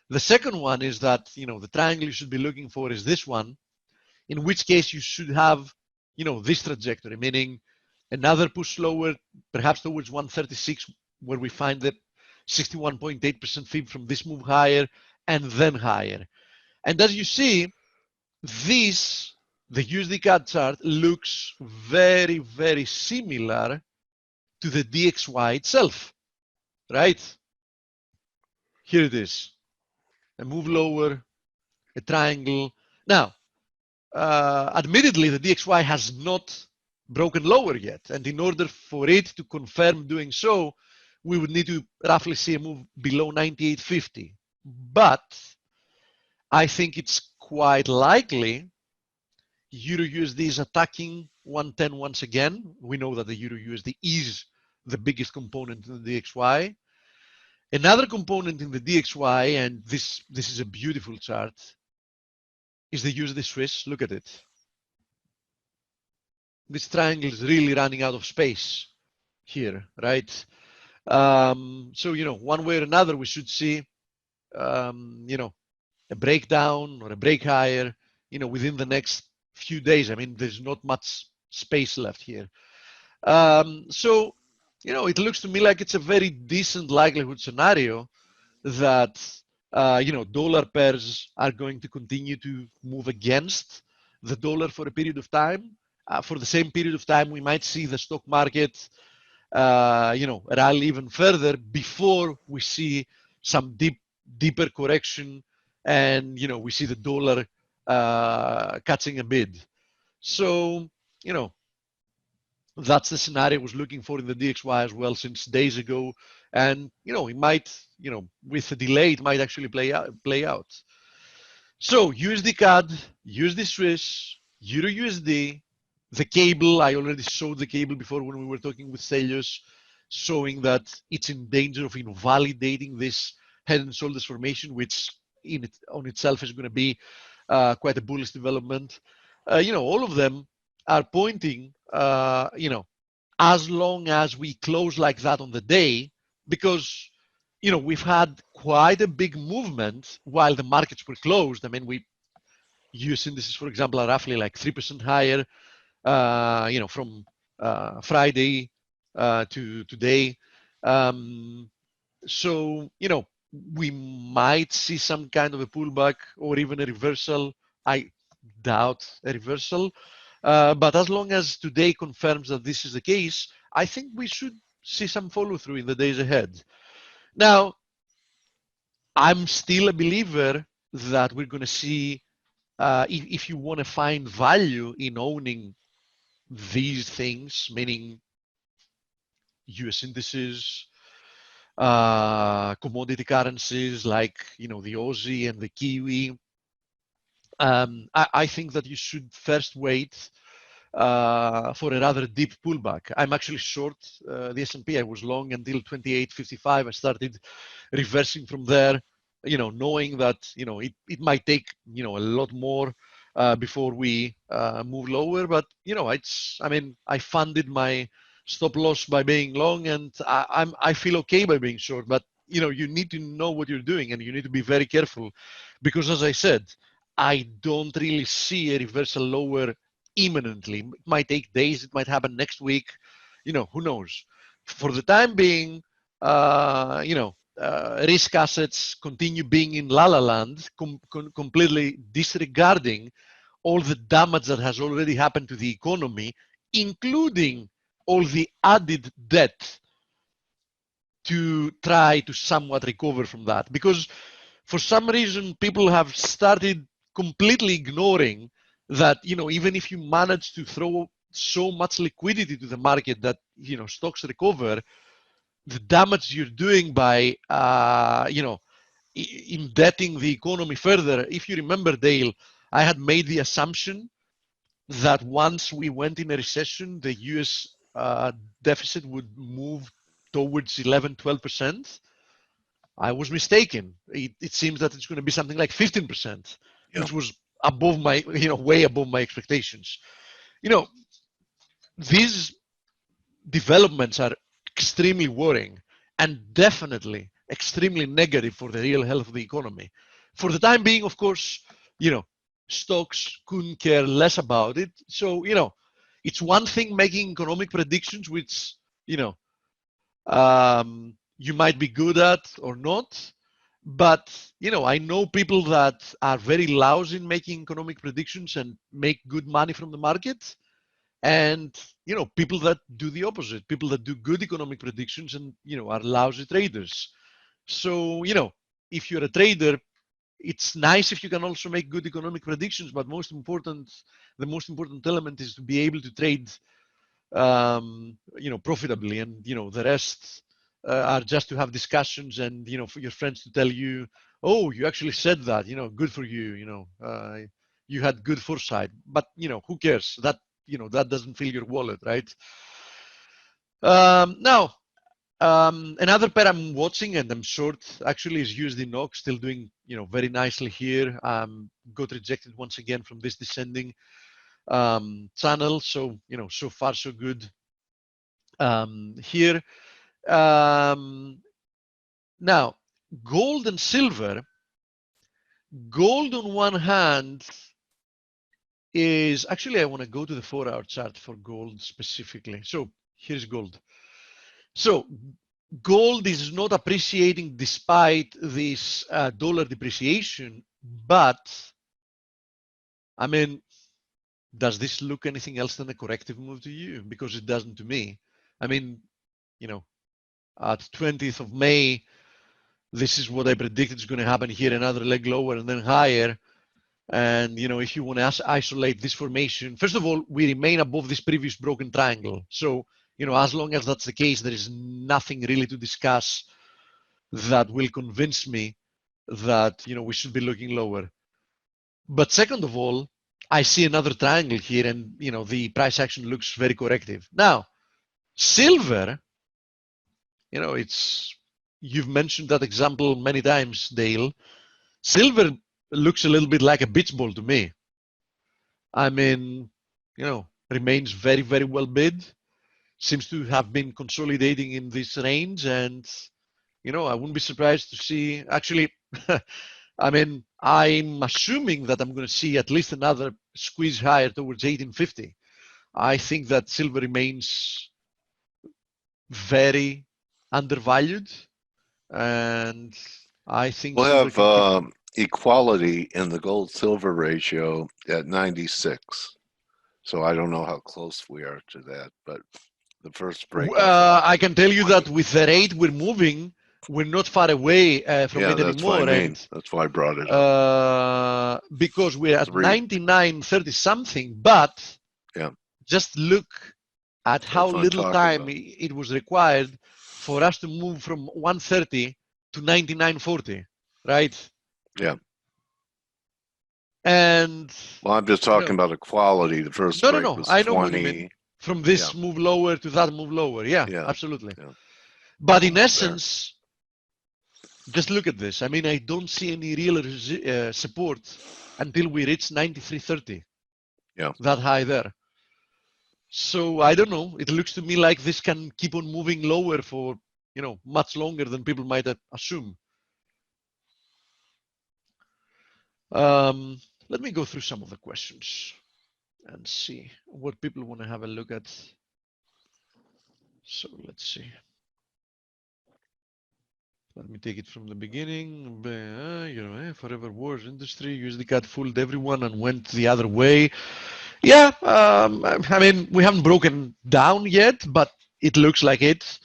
The second one is that, the triangle you should be looking for is this one, in which case you should have, this trajectory, meaning another push lower, perhaps towards 136, where we find the 61.8% fib from this move higher, and then higher. And as you see, the USD CAD chart looks very, very similar to the DXY itself, right? Here it is, a move lower, a triangle. Now, admittedly, the DXY has not broken lower yet. And in order for it to confirm doing so, we would need to roughly see a move below 98.50. But I think it's quite likely Euro USD is attacking 110 once again. We know that the Euro USD is the biggest component in the DXY. Another component in the DXY, and this is a beautiful chart, is the USD Swiss. Look at it. This triangle is really running out of space here, right? So, one way or another, we should see, a breakdown or a break higher, within the next few days. I mean, there's not much space left here. So, it looks to me like it's a very decent likelihood scenario that, dollar pairs are going to continue to move against the dollar for a period of time. For the same period of time, we might see the stock market, rally even further before we see some deeper correction, and we see the dollar catching a bid. So that's the scenario I was looking for in the DXY as well since days ago, and it might, with a delay, it might actually play out. So USD CAD, USD Swiss, Euro USD, the cable, I already showed the cable before when we were talking with Stelios, showing that it's in danger of invalidating this head and shoulders formation, which on itself is going to be quite a bullish development. All of them are pointing, as long as we close like that on the day, because we've had quite a big movement while the markets were closed. I mean, US indices, for example, are roughly like 3% higher, from Friday to today. So, we might see some kind of a pullback or even a reversal. I doubt a reversal. But as long as today confirms that this is the case, I think we should see some follow through in the days ahead. Now, I'm still a believer that we're going to see, if you want to find value in owning these things, meaning US indices, commodity currencies like the Aussie and the Kiwi, I think that you should first wait for a rather deep pullback. I'm actually short the S&P. I was long until 28.55. I started reversing from there, knowing that it might take a lot more before we move lower. But I funded my stop loss by being long, and I feel okay by being short. But you need to know what you're doing, and you need to be very careful, because as I said, I don't really see a reversal lower imminently. It might take days. It might happen next week. Who knows? For the time being, risk assets continue being in la-la land, completely disregarding all the damage that has already happened to the economy, including all the added debt to try to somewhat recover from that. Because for some reason, people have started completely ignoring that, even if you manage to throw so much liquidity to the market that, stocks recover, the damage you're doing by, indebting the economy further. If you remember, Dale, I had made the assumption that once we went in a recession, the US deficit would move towards 11-12%. I was mistaken. It seems that it's going to be something like 15%, which was above my, way above my expectations. These developments are extremely worrying and definitely extremely negative for the real health of the economy. For the time being, of course, stocks couldn't care less about it. So, it's one thing making economic predictions, which, you might be good at or not. But, I know people that are very lousy in making economic predictions and make good money from the market. And, people that do the opposite, people that do good economic predictions and, are lousy traders. So, if you're a trader, it's nice if you can also make good economic predictions, but the most important element is to be able to trade, profitably, and, the rest are just to have discussions and, for your friends to tell you, oh, you actually said that, good for you, you had good foresight. But, who cares? that doesn't fill your wallet, right? Now, another pair I'm watching and I'm short actually is USD NOK, still doing very nicely here. Got rejected once again from this descending channel, so so far so good here. Now, gold and silver. Gold on one hand is actually, I want to go to the 4-hour chart for gold specifically. So here's gold. So gold is not appreciating despite this dollar depreciation, but I mean, does this look anything else than a corrective move to you? Because it doesn't to me. I mean, at 20th of May, this is what I predicted is going to happen here, another leg lower and then higher. And if you want to isolate this formation, first of all, we remain above this previous broken triangle. So as long as that's the case, there is nothing really to discuss that will convince me that we should be looking lower. But second of all, I see another triangle here, and the price action looks very corrective. Now, silver, you've mentioned that example many times, Dale. Silver looks a little bit like a beach ball to me. I mean, remains very, very well bid. Seems to have been consolidating in this range, and I wouldn't be surprised to see. Actually, I mean, I'm assuming that I'm going to see at least another squeeze higher towards 1850. I think that silver remains very undervalued, and I think we'll silver have equality in the gold-silver ratio at 96. So I don't know how close we are to that, but the first break. I can tell you that with the rate we're moving, we're not far away from it that's anymore. What I mean. That's why I brought it up. Because we're at 99.30 something, but just look at how little time it was required for us to move from 130 to 99.40, right? Yeah. And well, I'm just talking about equality. The first break was 20. I know what you mean. From this move lower to that move lower. Yeah. Absolutely. Yeah. But in essence, just look at this. I mean, I don't see any real support until we reach 93.30. Yeah. That high there. So I don't know. It looks to me like this can keep on moving lower for, much longer than people might assume. Let me go through some of the questions and see what people want to have a look at. So let's see. Let me take it from the beginning. Forever wars industry, USD cat fooled everyone and went the other way. Yeah, I mean, we haven't broken down yet, but it looks like it.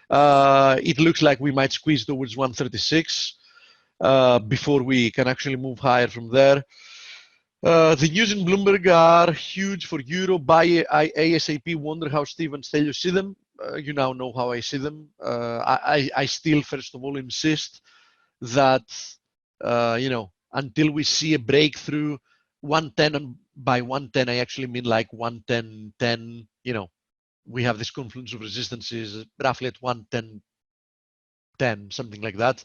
It looks like we might squeeze towards 136 before we can actually move higher from there. The news in Bloomberg are huge for Euro. Buy ASAP. Wonder how Steve and Stelios see them. You now know how I see them. I still, first of all, insist that, until we see a breakthrough 110, and by 110, I actually mean like 110.10, we have this confluence of resistances roughly at 110.10, something like that.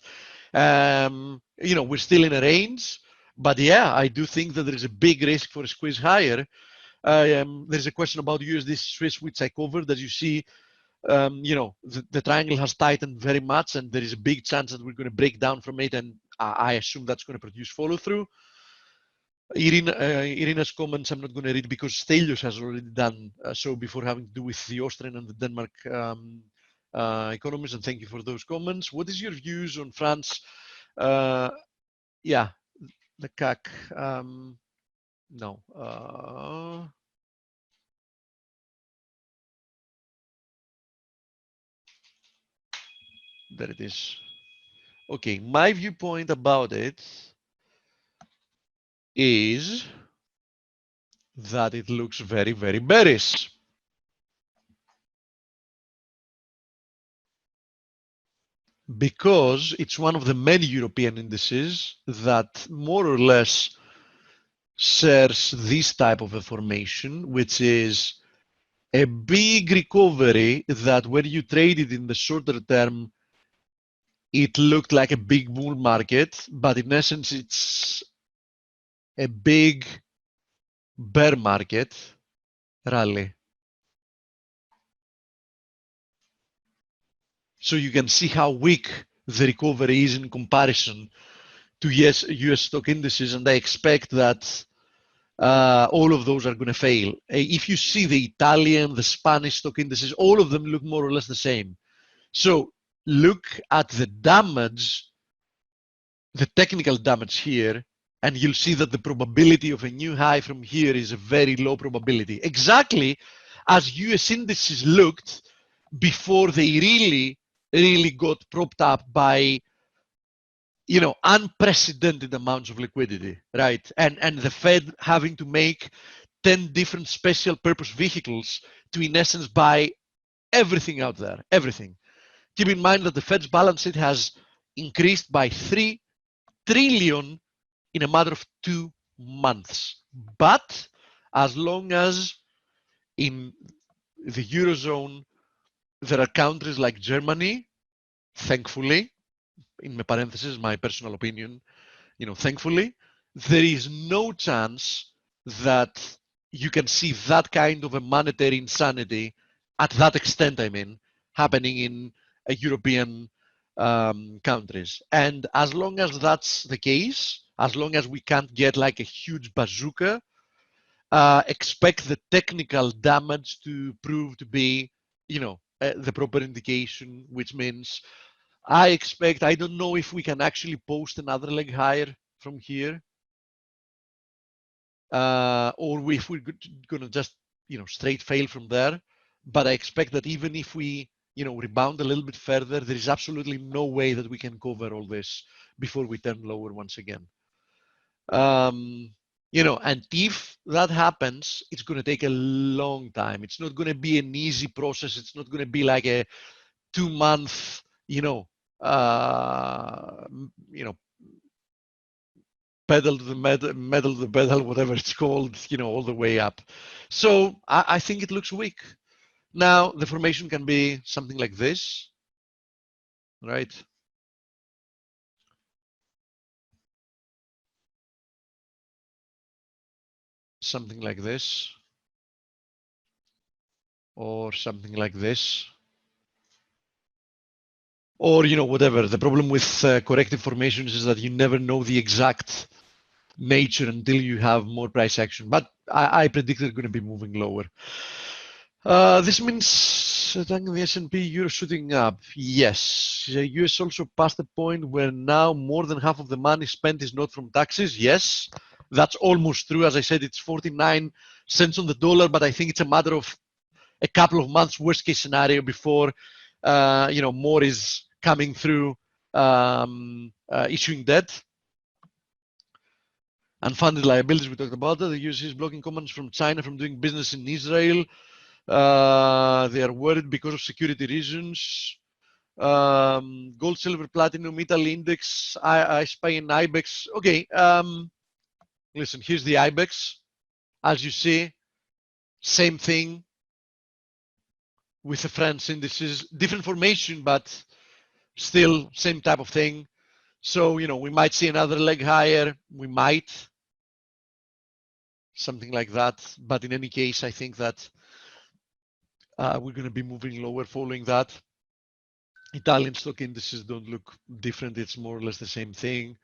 We're still in a range, but yeah, I do think that there is a big risk for a squeeze higher. There's a question about USD Swiss, which I covered. As you see, the triangle has tightened very much, and there is a big chance that we're going to break down from it, and I assume that's going to produce follow through. Irina's comments I'm not going to read because Stelios has already done so before, having to do with the Austrian and the Denmark economies, and thank you for those comments. What is your views on France? Yeah, the CAC. No. There it is. Okay, my viewpoint about it is that it looks very, very bearish. Because it's one of the many European indices that more or less shares this type of a formation, which is a big recovery that when you trade it in the shorter term, it looked like a big bull market, but in essence, it's a big bear market rally. So you can see how weak the recovery is in comparison to US stock indices, and I expect that all of those are going to fail. If you see the Italian, the Spanish stock indices, all of them look more or less the same. So look at the damage, the technical damage here, and you'll see that the probability of a new high from here is a very low probability. Exactly as US indices looked before they really got propped up by unprecedented amounts of liquidity, right? And the Fed having to make 10 different special purpose vehicles to, in essence, buy everything out there, everything. Keep in mind that the Fed's balance sheet has increased by 3 trillion in a matter of 2 months. But as long as in the Eurozone, there are countries like Germany, thankfully, in parentheses, my personal opinion, thankfully, there is no chance that you can see that kind of a monetary insanity at that extent, happening in European countries. And as long as that's the case, as long as we can't get like a huge bazooka, expect the technical damage to prove to be, the proper indication, which means I don't know if we can actually post another leg higher from here, or if we're gonna just, straight fail from there. But I expect that even if we, rebound a little bit further, there is absolutely no way that we can cover all this before we turn lower once again. And if that happens, it's going to take a long time. It's not going to be an easy process. It's not going to be like a 2-month, pedal to the metal to the pedal, whatever it's called, all the way up. So I think it looks weak. Now the formation can be something like this, right? Something like this, or something like this, or whatever. The problem with corrective formations is that you never know the exact nature until you have more price action. But I predict they're going to be moving lower. This means the S&P Euro shooting up. Yes, the US also passed the point where now more than half of the money spent is not from taxes. Yes, that's almost true. As I said, it's 49 cents on the dollar, but I think it's a matter of a couple of months worst case scenario before more is coming through issuing debt. Unfunded liabilities, we talked about that. The US is blocking companies from China from doing business in Israel. They are worried because of security reasons. Gold, silver, platinum, Italy index, Spain, IBEX. Okay, listen, here's the IBEX. As you see, same thing with the French indices, different formation, but still same type of thing. So, we might see another leg higher. We might. Something like that. But in any case, I think that we're going to be moving lower following that. Italian stock indices don't look different. It's more or less the same thing.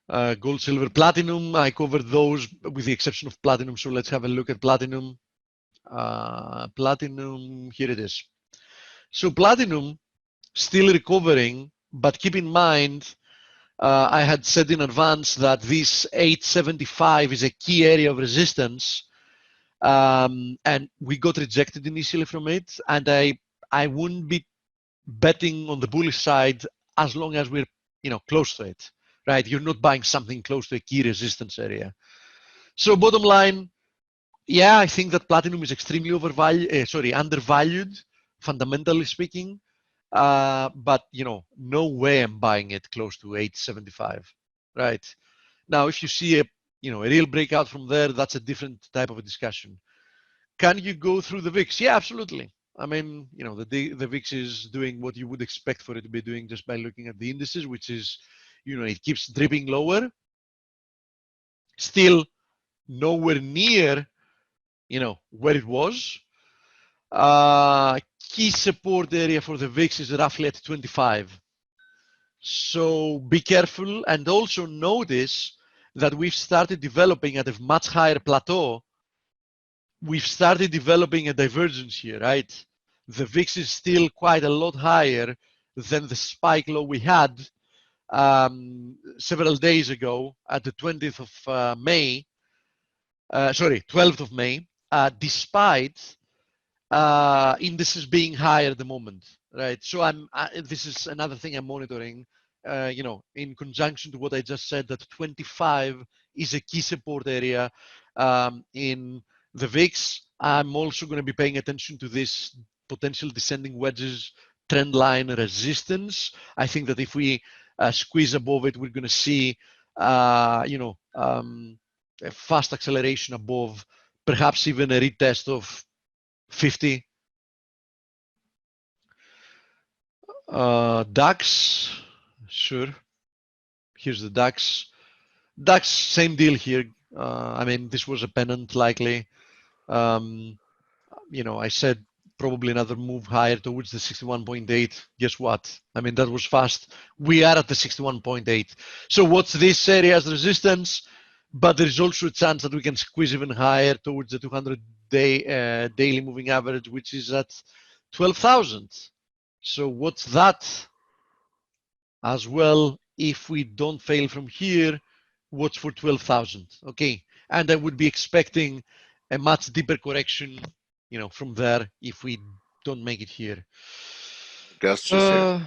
Gold, silver, platinum. I covered those with the exception of platinum. So let's have a look at platinum. Platinum, here it is. So platinum still recovering, but keep in mind, I had said in advance that this 875 is a key area of resistance, and we got rejected initially from it. And I wouldn't be betting on the bullish side as long as we're close to it, right? You're not buying something close to a key resistance area. So bottom line, yeah, I think that platinum is extremely undervalued, fundamentally speaking. But no way I'm buying it close to 875, right? Now, if you see a a real breakout from there, that's a different type of a discussion. Can you go through the VIX? Yeah, absolutely. I mean, the VIX is doing what you would expect for it to be doing just by looking at the indices, which is, it keeps dripping lower. Still nowhere near, where it was. Key support area for the VIX is roughly at 25. So be careful, and also notice that we've started developing at a much higher plateau. We've started developing a divergence here, right? The VIX is still quite a lot higher than the spike low we had several days ago at the 20th of May, 12th of May, despite indices being higher at the moment, right? So this is another thing I'm monitoring, in conjunction to what I just said, that 25 is a key support area in the VIX. I'm also going to be paying attention to this potential descending wedges trend line resistance. I think that if we squeeze above it, we're going to see, a fast acceleration above, perhaps even a retest of 50. DAX, sure. Here's the DAX. DAX, same deal here. I mean, this was a pennant likely. I said probably another move higher towards the 61.8. Guess what? I mean, that was fast. We are at the 61.8. So what's this area as resistance? But there is also a chance that we can squeeze even higher towards the 200-day daily moving average, which is at 12,000. So what's that as well? If we don't fail from here, what's for 12,000? Okay, and I would be expecting a much deeper correction, from there if we don't make it here. Guest is here.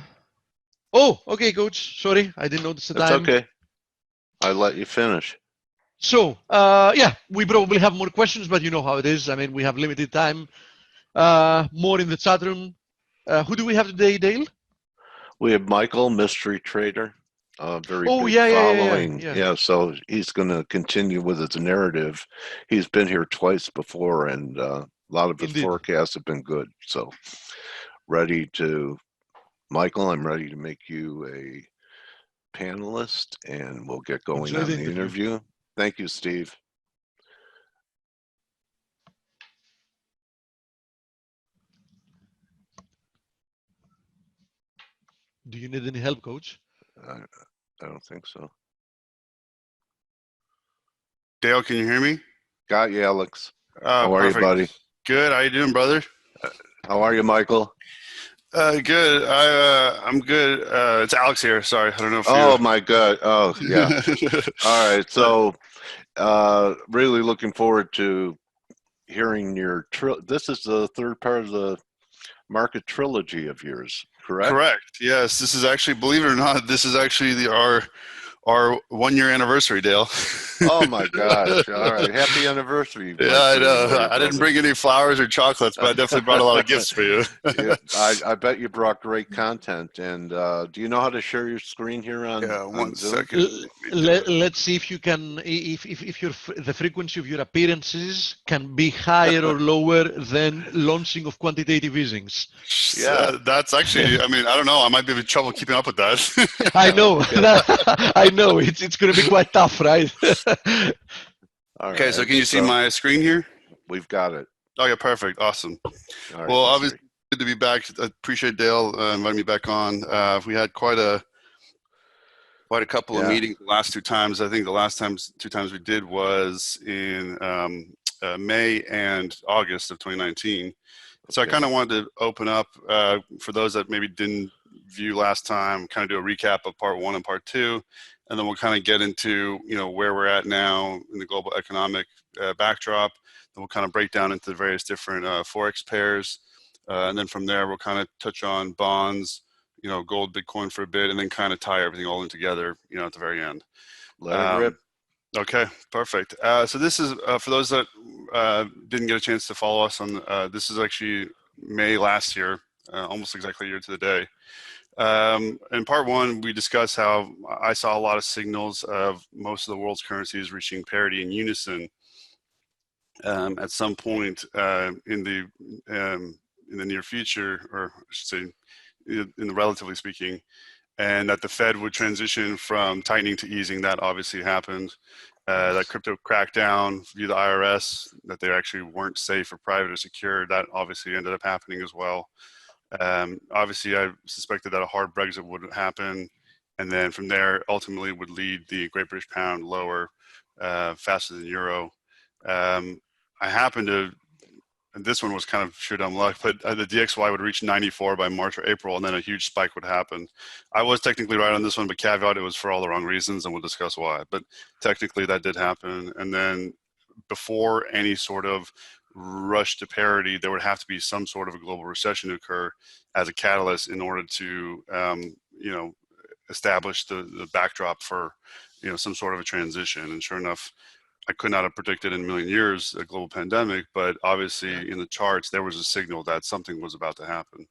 Oh, okay, coach. Sorry, I didn't notice the time. It's okay. I let you finish. So, yeah, we probably have more questions, but you know how it is. I mean, we have limited time. More in the chat room. Who do we have today, Dale? We have Michael, mystery trader, very big yeah, following. yeah. So he's going to continue with his narrative. He's been here twice before, and a lot of his Indeed. forecasts have been good. So Michael, I'm ready to make you a panelist, and we'll get going on the interview. Thank you, Steve. Do you need any help, coach? I don't think so. Dale, can you hear me? Got you, Alex. How are you, buddy? Good. How you doing, brother? How are you, Michael? Good. I'm good. It's Alex here. Sorry, I don't know if Oh my God. Oh yeah. All right. So, really looking forward to hearing your. This is the third part of the market trilogy of yours, correct? Correct. Yes. This is actually, believe it or not, this is actually our 1 year anniversary, Dale. Oh my gosh. All right. Happy anniversary. Yeah, I know. I didn't bring any flowers or chocolates, but I definitely brought a lot of gifts for you. Yeah, I bet you brought great content. And do you know how to share your screen here on, one Zoom? second. Let's see if you can, if the frequency of your appearances can be higher or lower than launching of quantitative easings. Yeah. That's actually, I mean, I don't know. I might be having trouble keeping up with that. I know. I know. It's going to be quite tough, right? All okay, right. so can you see my screen here? We've got it. Oh, yeah, perfect. Awesome. All right, well, obviously, good to be back. I appreciate Dale inviting me back on. We had quite a couple of meetings the last 2 times. I think the last 2 times we did was in May and August of 2019. So I kind of wanted to open up for those that maybe didn't view last time, kind of do a recap of part 1 and part 2, and then we'll kind of get into where we're at now in the global economic backdrop. Then we'll kind of break down into the various different forex pairs, and then from there we'll kind of touch on bonds, gold, Bitcoin for a bit, and then kind of tie everything all in together, at the very end. Let it rip. Okay, perfect. So this is for those that didn't get a chance to follow us on. This is actually May last year, almost exactly a year to the day. In part one, we discussed how I saw a lot of signals of most of the world's currencies reaching parity in unison at some point in the near future, or I should say, in the relatively speaking, and that the Fed would transition from tightening to easing. That obviously happened. That crypto crackdown via the IRS, that they actually weren't safe or private or secure, that obviously ended up happening as well. Obviously, I suspected that a hard Brexit would happen, and then from there, ultimately would lead the Great British Pound lower faster than Euro. I happened to, and this one was kind of sheer dumb luck, but the DXY would reach 94 by March or April, and then a huge spike would happen. I was technically right on this one, but caveat, it was for all the wrong reasons, and we'll discuss why. But technically, that did happen. And then before any sort of rush to parity, there would have to be some sort of a global recession to occur as a catalyst in order to, you know, establish the backdrop for, you know, some sort of a transition. And sure enough, I could not have predicted in a million years a global pandemic, but obviously in the charts, there was a signal that something was about to happen.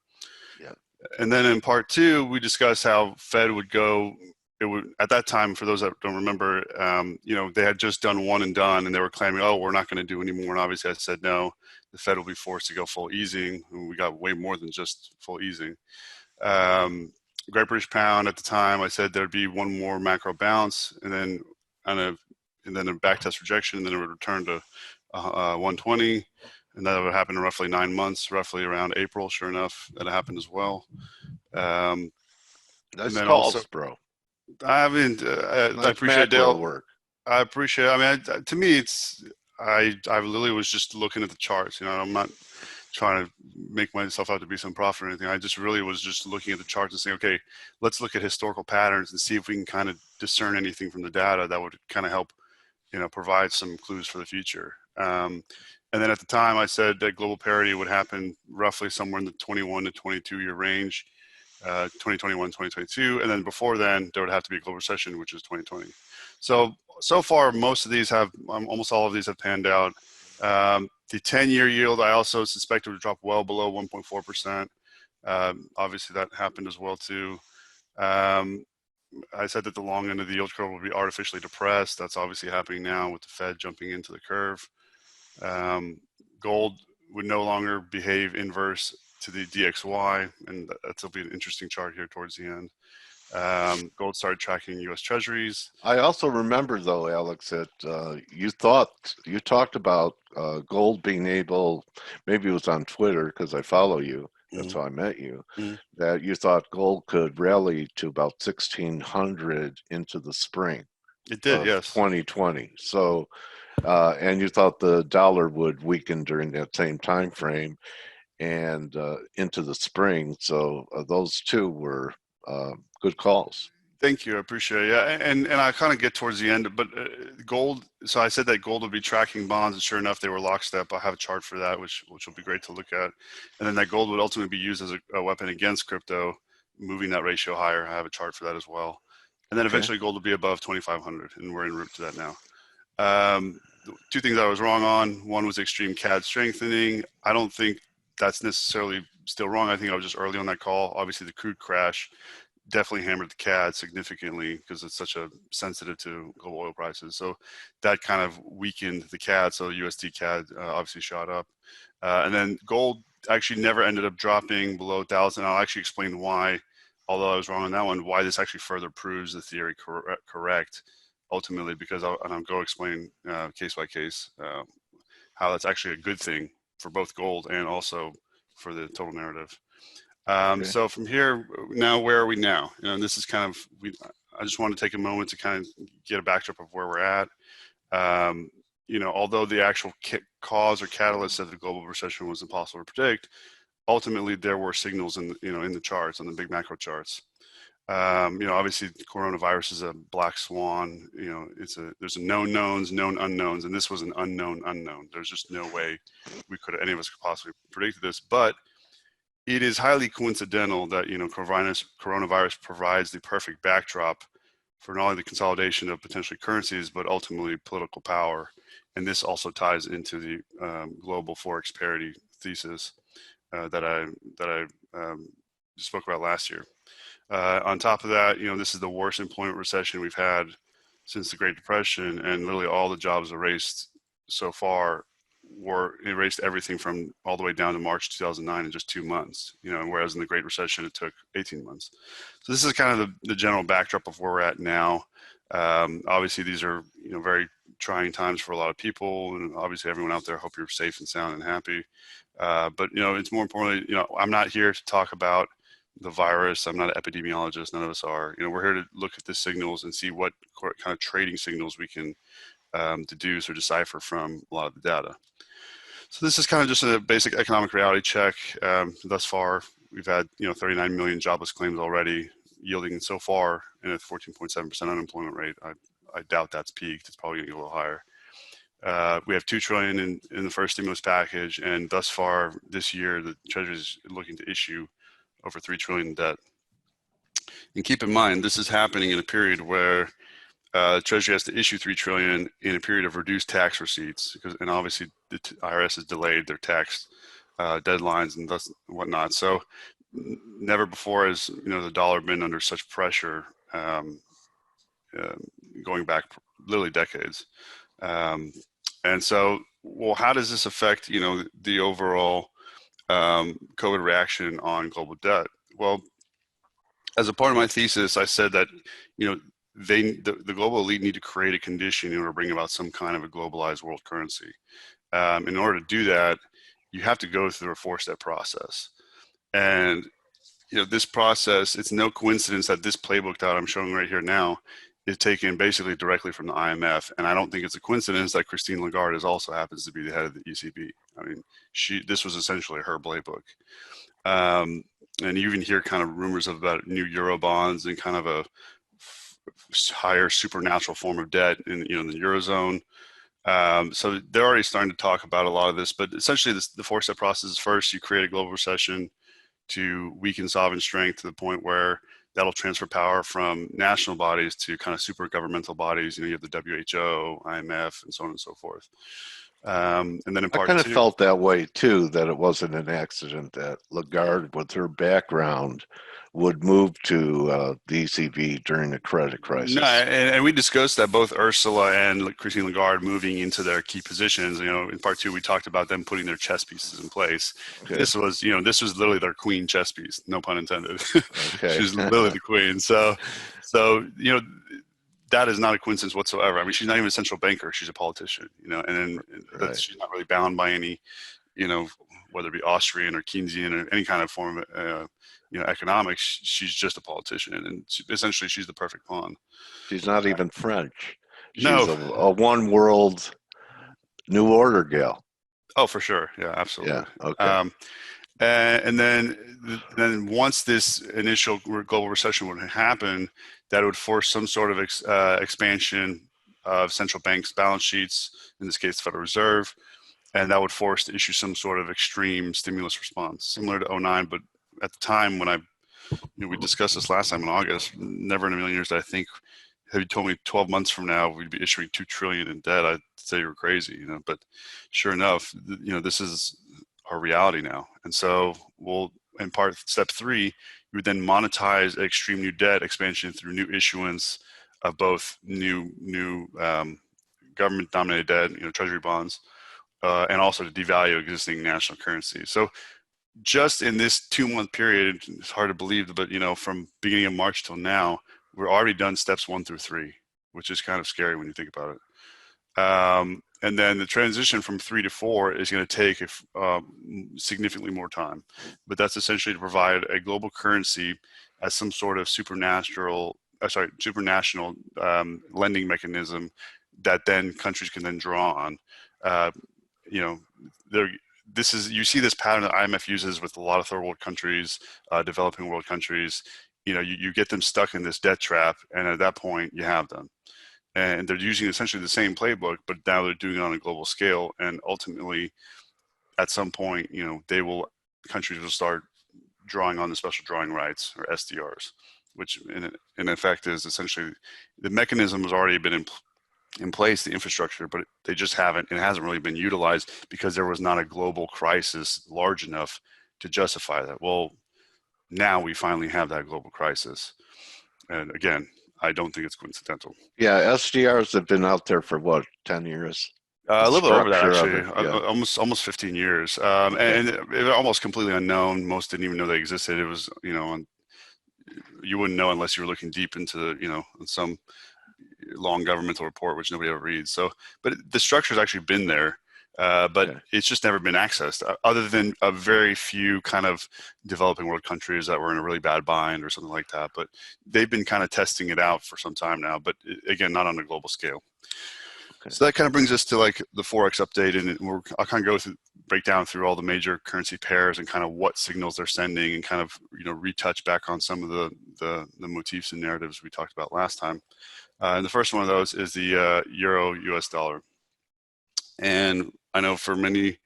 Yeah. And then in part two, we discussed how Fed would go, it would, at that time, for those that don't remember, you know, they had just done one and done, and they were claiming, oh, we're not going to do anymore. And obviously I said, no, the Fed will be forced to go full easing. And we got way more than just full easing. Great British Pound at the time, I said there'd be one more macro bounce, and then and then a backtest rejection, and then it would return to 120, and that would happen in roughly 9 months, roughly around April. Sure enough, that happened as well. Nice calls, also, bro. I mean, Nice I appreciate Dale. work. I appreciate. I mean, to me, it's I literally was just looking at the charts. You know, I'm not trying to make myself out to be some prophet or anything. I just really was just looking at the charts and saying, okay, let's look at historical patterns and see if we can kind of discern anything from the data that would kind of help, you know, provide some clues for the future. And then at the time, I said that global parity would happen roughly somewhere in the 21 to 22 year range, 2021, 2022. And then before then, there would have to be a global recession, which is 2020. So far, most of these have, almost all of these have panned out. The 10-year yield, I also suspected would drop well below 1.4%. Obviously, that happened as well, too. I said that the long end of the yield curve will be artificially depressed. That's obviously happening now with the Fed jumping into the curve. Gold would no longer behave inverse to the DXY, and that'll be an interesting chart here towards the end. Gold started tracking U.S. Treasuries. I also remember, though, Alex, that you talked about gold being able, maybe it was on Twitter because I follow you. That's how I met you. That you thought gold could rally to about 1,600 into the spring. It did, yes. 2020. So, and you thought the dollar would weaken during that same time frame and into the spring. So those two were good calls. Thank you. I appreciate it. Yeah, and I kind of get towards the end, but gold. So I said that gold would be tracking bonds, and sure enough, they were lockstep. I have a chart for that, which will be great to look at. And then that gold would ultimately be used as a weapon against crypto, moving that ratio higher. I have a chart for that as well. And then eventually, gold will be above 2,500, and we're en route to that now. Two things I was wrong on. One was extreme CAD strengthening. I don't think that's necessarily still wrong. I think I was just early on that call. Obviously, the crude crash definitely hammered the CAD significantly because it's such a sensitive to global oil prices. So that kind of weakened the CAD. So USD CAD obviously shot up. And then gold actually never ended up dropping below 1,000. I'll actually explain why, although I was wrong on that one, why this actually further proves the theory correct ultimately, because I'll go explain case by case how that's actually a good thing for both gold and also for the total narrative. So from here, now where are we now? You know, and this is kind of, I just want to take a moment to kind of get a backdrop of where we're at. You know, although the actual cause or catalyst of the global recession was impossible to predict, ultimately there were signals in the charts, on the big macro charts. You know, obviously coronavirus is a black swan. You know, there's a known knowns, known unknowns, and this was an unknown unknown. There's just no way any of us could possibly predict this, but it is highly coincidental that, you know, coronavirus provides the perfect backdrop for not only the consolidation of potentially currencies, but ultimately political power. And this also ties into the global Forex parity thesis that I spoke about last year. On top of that, this is the worst employment recession we've had since the Great Depression, and literally all the jobs erased so far were erased everything from all the way down to March 2009 in just 2 months, whereas in the Great Recession it took 18 months. So this is kind of the general backdrop of where we're at now. Obviously these are very trying times for a lot of people, and obviously everyone out there, hope you're safe and sound and happy. But it's more importantly, I'm not here to talk about the virus. I'm not an epidemiologist. None of us are. We're here to look at the signals and see what kind of trading signals we can deduce or decipher from a lot of the data. So this is kind of just a basic economic reality check. Thus far, we've had 39 million jobless claims already, yielding so far in a 14.7% unemployment rate. I doubt that's peaked. It's probably going to get a little higher. We have $2 trillion in the first stimulus package, and thus far this year, the Treasury is looking to issue over $3 trillion in debt. And keep in mind, this is happening in a period where the Treasury has to issue $3 trillion in a period of reduced tax receipts, and obviously the IRS has delayed their tax deadlines and thus whatnot. So never before has the dollar been under such pressure, going back literally decades. And so, well, how does this affect the overall COVID reaction on global debt? Well, as a part of my thesis, I said that the global elite need to create a condition in order to bring about some kind of a globalized world currency. In order to do that, you have to go through a 4-step process. And this process, it's no coincidence that this playbook that I'm showing right here now is taken basically directly from the IMF. And I don't think it's a coincidence that Christine Lagarde also happens to be the head of the ECB. I mean, this was essentially her playbook. And you even hear kind of rumors about new Euro bonds and kind of a higher supernatural form of debt in the Eurozone. So they're already starting to talk about a lot of this, but essentially the 4-step process is: first, you create a global recession to weaken sovereign strength to the point where that'll transfer power from national bodies to kind of super governmental bodies. You have the WHO, IMF, and so on and so forth. And then in part I kind of two, felt that way too, that it wasn't an accident that Lagarde, with her background, would move to the ECB during the credit crisis. No, and we discussed that both Ursula and Christine Lagarde moving into their key positions. In part 2, we talked about them putting their chess pieces in place. Okay. This was literally their queen chess piece, no pun intended. Okay. She's literally the queen. So that is not a coincidence whatsoever. I mean, she's not even a central banker; she's a politician. And right. She's not really bound by any, whether it be Austrian or Keynesian or any kind of form of economics. She's just a politician, and essentially she's the perfect pawn. She's not even French. She's no. a one world new order gal. Oh, for sure. Yeah, absolutely. Yeah. Okay. And then once this initial global recession would happen, that would force some sort of expansion of central banks' balance sheets, in this case, the Federal Reserve, and that would force to issue some sort of extreme stimulus response, similar to 2009. But at the time when we discussed this last time in August, never in a million years did I think, have you told me 12 months from now we'd be issuing $2 trillion in debt, I'd say you were crazy, But sure enough, this is our reality now. And so in part step 3, you would then monetize extreme new debt expansion through new issuance of both new government-dominated debt, treasury bonds, and also to devalue existing national currencies. So just in this 2-month period, it's hard to believe, but from beginning of March till now, we're already done steps 1 through 3, which is kind of scary when you think about it. And then the transition from 3 to 4 is going to take significantly more time, but that's essentially to provide a global currency as some sort of supranational lending mechanism that then countries can then draw on. You see this pattern that IMF uses with a lot of third world countries, developing world countries. You get them stuck in this debt trap, and at that point you have them. And they're using essentially the same playbook, but now they're doing it on a global scale. And ultimately, at some point, countries will start drawing on the special drawing rights, or SDRs, which in effect is essentially the mechanism has already been in place, the infrastructure, but it hasn't really been utilized because there was not a global crisis large enough to justify that. Well, now we finally have that global crisis. And again, I don't think it's coincidental. Yeah, SDRs have been out there for what, 10 years? A little bit over that, actually, yeah. almost 15 years, and it almost completely unknown. Most didn't even know they existed. It was, you know, you wouldn't know unless you were looking deep into, you know, some long governmental report, which nobody ever reads. So, but the structure's actually been there, but it's just never been accessed, other than a very few kind of developing world countries that were in a really bad bind or something like that. But they've been kind of testing it out for some time now, but again, not on a global scale. So that kind of brings us to like the Forex update, and I'll kind of break down through all the major currency pairs and kind of what signals they're sending, and kind of, you know, retouch back on some of the motifs and narratives we talked about last time. And the first one of those is the Euro US dollar. And I know for many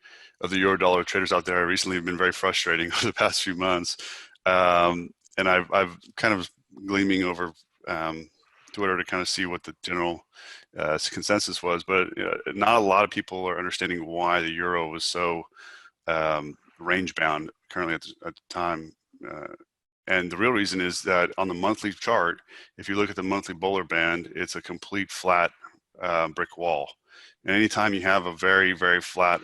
of the Euro dollar traders out there, recently have been very frustrating over the past few months. And I've kind of gleaming over Twitter to kind of see what the general consensus was, but not a lot of people are understanding why the euro was so range bound currently at the time. And the real reason is that on the monthly chart, if you look at the monthly Bollinger Band, it's a complete flat brick wall. And anytime you have a very, very flat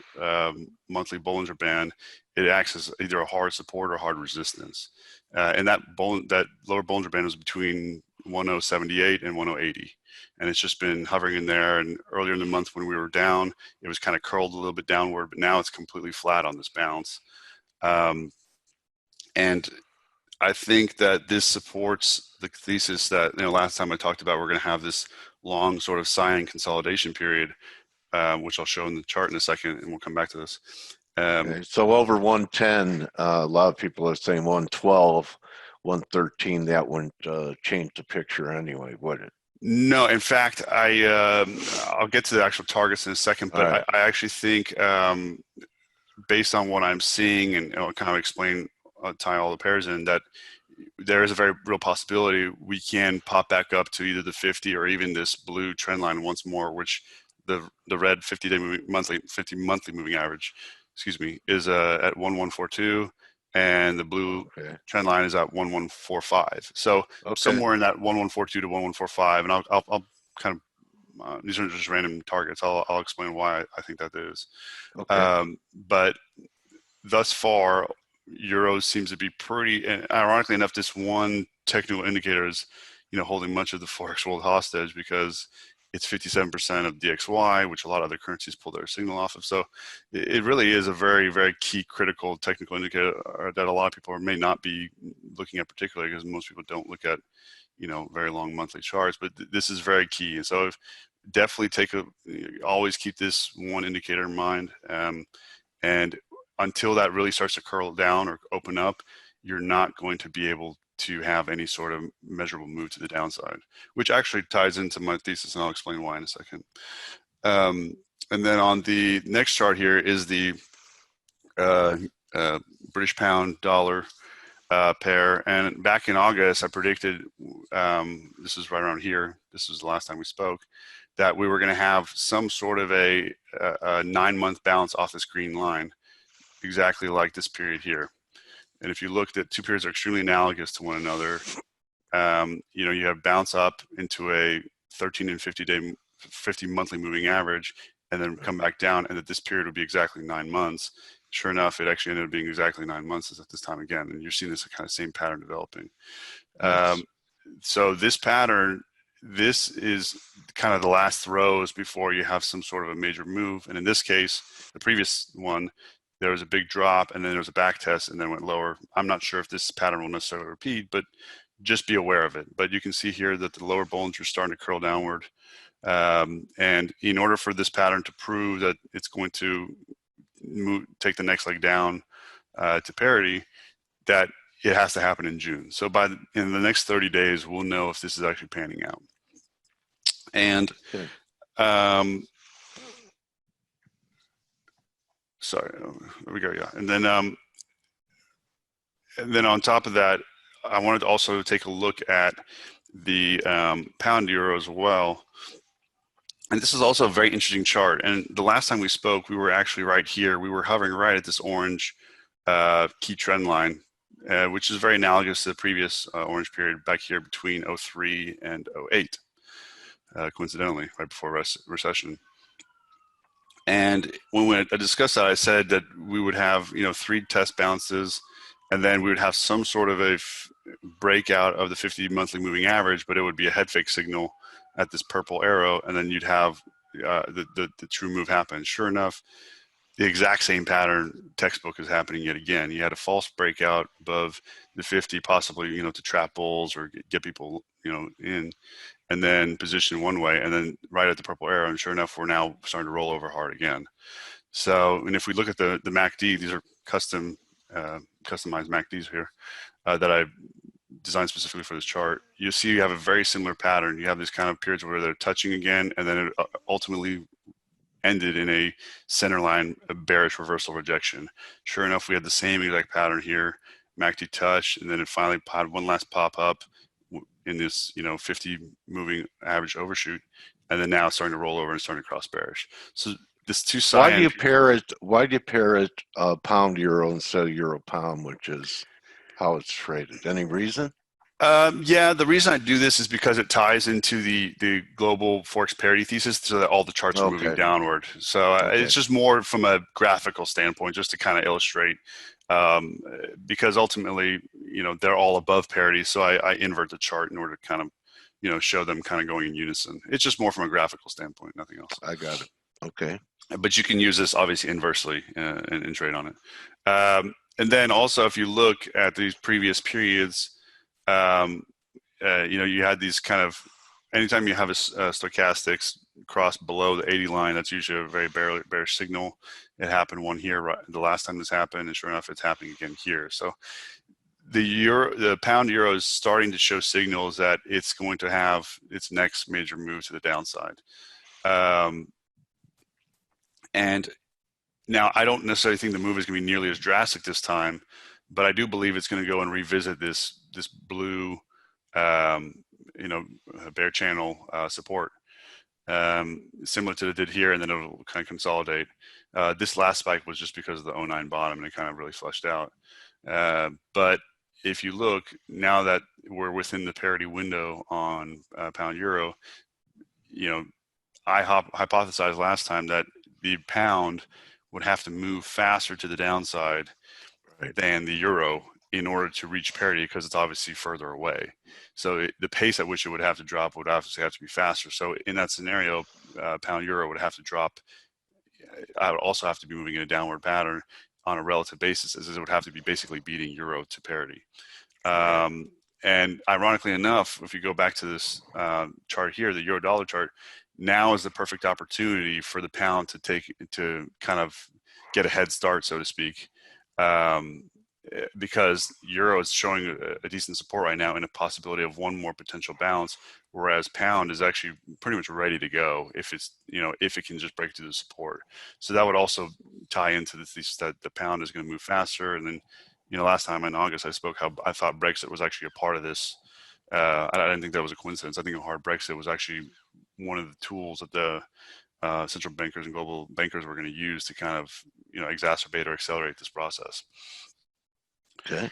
monthly Bollinger Band, it acts as either a hard support or hard resistance. And that lower Bollinger Band was between 1078 and 1080. And it's just been hovering in there. And earlier in the month when we were down, it was kind of curled a little bit downward, but now it's completely flat on this bounce. And I think that this supports the thesis that, you know, last time I talked about, we're going to have this long sort of cyan consolidation period, which I'll show in the chart in a second, and we'll come back to this. Okay. So over 110, a lot of people are saying 112, 113, that wouldn't change the picture anyway, would it? No, in fact, I'll get to the actual targets in a second, but right. I actually think based on what I'm seeing, and I'll kind of explain, tie all the pairs in, that there is a very real possibility we can pop back up to either the 50 or even this blue trend line once more, which the red 50 monthly moving average, excuse me, is at 1142, and the blue trend line is at 1145. So somewhere in that 1142 to 1145, and I'll kind of these are just random targets. I'll explain why I think that is. But thus far, Euro seems to be pretty, and ironically enough, this one technical indicator is, you know, holding much of the Forex world hostage, because it's 57% of DXY, which a lot of other currencies pull their signal off of. So it really is a very, very key critical technical indicator that a lot of people may not be looking at particularly, because most people don't look at, you know, very long monthly charts, but this is very key. And so definitely always keep this one indicator in mind. And until that really starts to curl down or open up, you're not going to be able to have any sort of measurable move to the downside, which actually ties into my thesis, and I'll explain why in a second. And then on the next chart here is the British pound dollar pair. And back in August, I predicted, this is right around here, this was the last time we spoke, that we were going to have some sort of a 9-month bounce off this green line, exactly like this period here. And if you looked at two periods that are extremely analogous to one another, you know, you have bounce up into a 13 and 50 monthly moving average, and then come back down, and that this period would be exactly 9 months. Sure enough, it actually ended up being exactly 9 months at this time again, and you're seeing this kind of same pattern developing. Nice. So this pattern, this is kind of the last throws before you have some sort of a major move. And in this case, the previous one, there was a big drop, and then there was a back test, and then went lower. I'm not sure if this pattern will necessarily repeat, but just be aware of it. But you can see here that the lower Bollinger is starting to curl downward. And in order for this pattern to prove that it's going to take the next leg down to parity, that it has to happen in June. So in the next 30 days, we'll know if this is actually panning out. And sorry, there we go. Yeah, and then on top of that, I wanted to also take a look at the pound euro as well. And this is also a very interesting chart. And the last time we spoke, we were actually right here. We were hovering right at this orange key trend line which is very analogous to the previous orange period back here between 03 and 08, coincidentally, right before recession. And when I discussed that, I said that we would have, 3 test bounces, and then we would have some sort of a breakout of the 50 monthly moving average, but it would be a head fake signal at this purple arrow, and then you'd have the true move happen. Sure enough, the exact same pattern textbook is happening yet again. You had a false breakout above the 50, possibly, to trap bulls or get people, in, and then position one way, and then right at the purple arrow, and sure enough, we're now starting to roll over hard again. So, and if we look at the MACD, these are customized MACDs here that I designed specifically for this chart. You see you have a very similar pattern. You have these kind of periods where they're touching again, and then it ultimately ended in a centerline, a bearish reversal rejection. Sure enough, we had the same exact pattern here, MACD touch, and then it finally had one last pop up in this, 50 moving average overshoot, and then now it's starting to roll over and starting to cross bearish. So this two sides. Why do you pair it pound euro instead of euro pound, which is how it's traded? Any reason? Yeah, the reason I do this is because it ties into the global Forex parity thesis, so that all the charts are moving downward. So it's just more from a graphical standpoint, just to kind of illustrate, because ultimately, they're all above parity. So I invert the chart in order to kind of, show them kind of going in unison. It's just more from a graphical standpoint, nothing else. I got it. Okay. But you can use this obviously inversely and trade on it. And then also, if you look at these previous periods, you had these kind of, anytime you have a stochastics cross below the 80 line, that's usually a very bearish signal. It happened one here, right, the last time this happened, and sure enough, it's happening again here. So the pound euro is starting to show signals that it's going to have its next major move to the downside. And now I don't necessarily think the move is going to be nearly as drastic this time, but I do believe it's going to go and revisit this blue, bear channel support, similar to it did here, and then it'll kind of consolidate. This last spike was just because of the 09 bottom, and it kind of really flushed out. But if you look, now that we're within the parity window on pound euro, I hypothesized last time that the pound would have to move faster to the downside than the euro in order to reach parity, because it's obviously further away. So the pace at which it would have to drop would obviously have to be faster. So in that scenario, pound euro would have to drop. I would also have to be moving in a downward pattern on a relative basis, as it would have to be basically beating euro to parity. And ironically enough, if you go back to this chart here, the euro dollar chart, now is the perfect opportunity for the pound to kind of get a head start, so to speak, because euro is showing a decent support right now and a possibility of one more potential bounce, whereas pound is actually pretty much ready to go if it's, if it can just break through the support. So that would also tie into the thesis that the pound is going to move faster. And then, last time in August I spoke how I thought Brexit was actually a part of this. I didn't think that was a coincidence. I think a hard Brexit was actually one of the tools that the central bankers and global bankers were going to use to kind of, exacerbate or accelerate this process. Okay.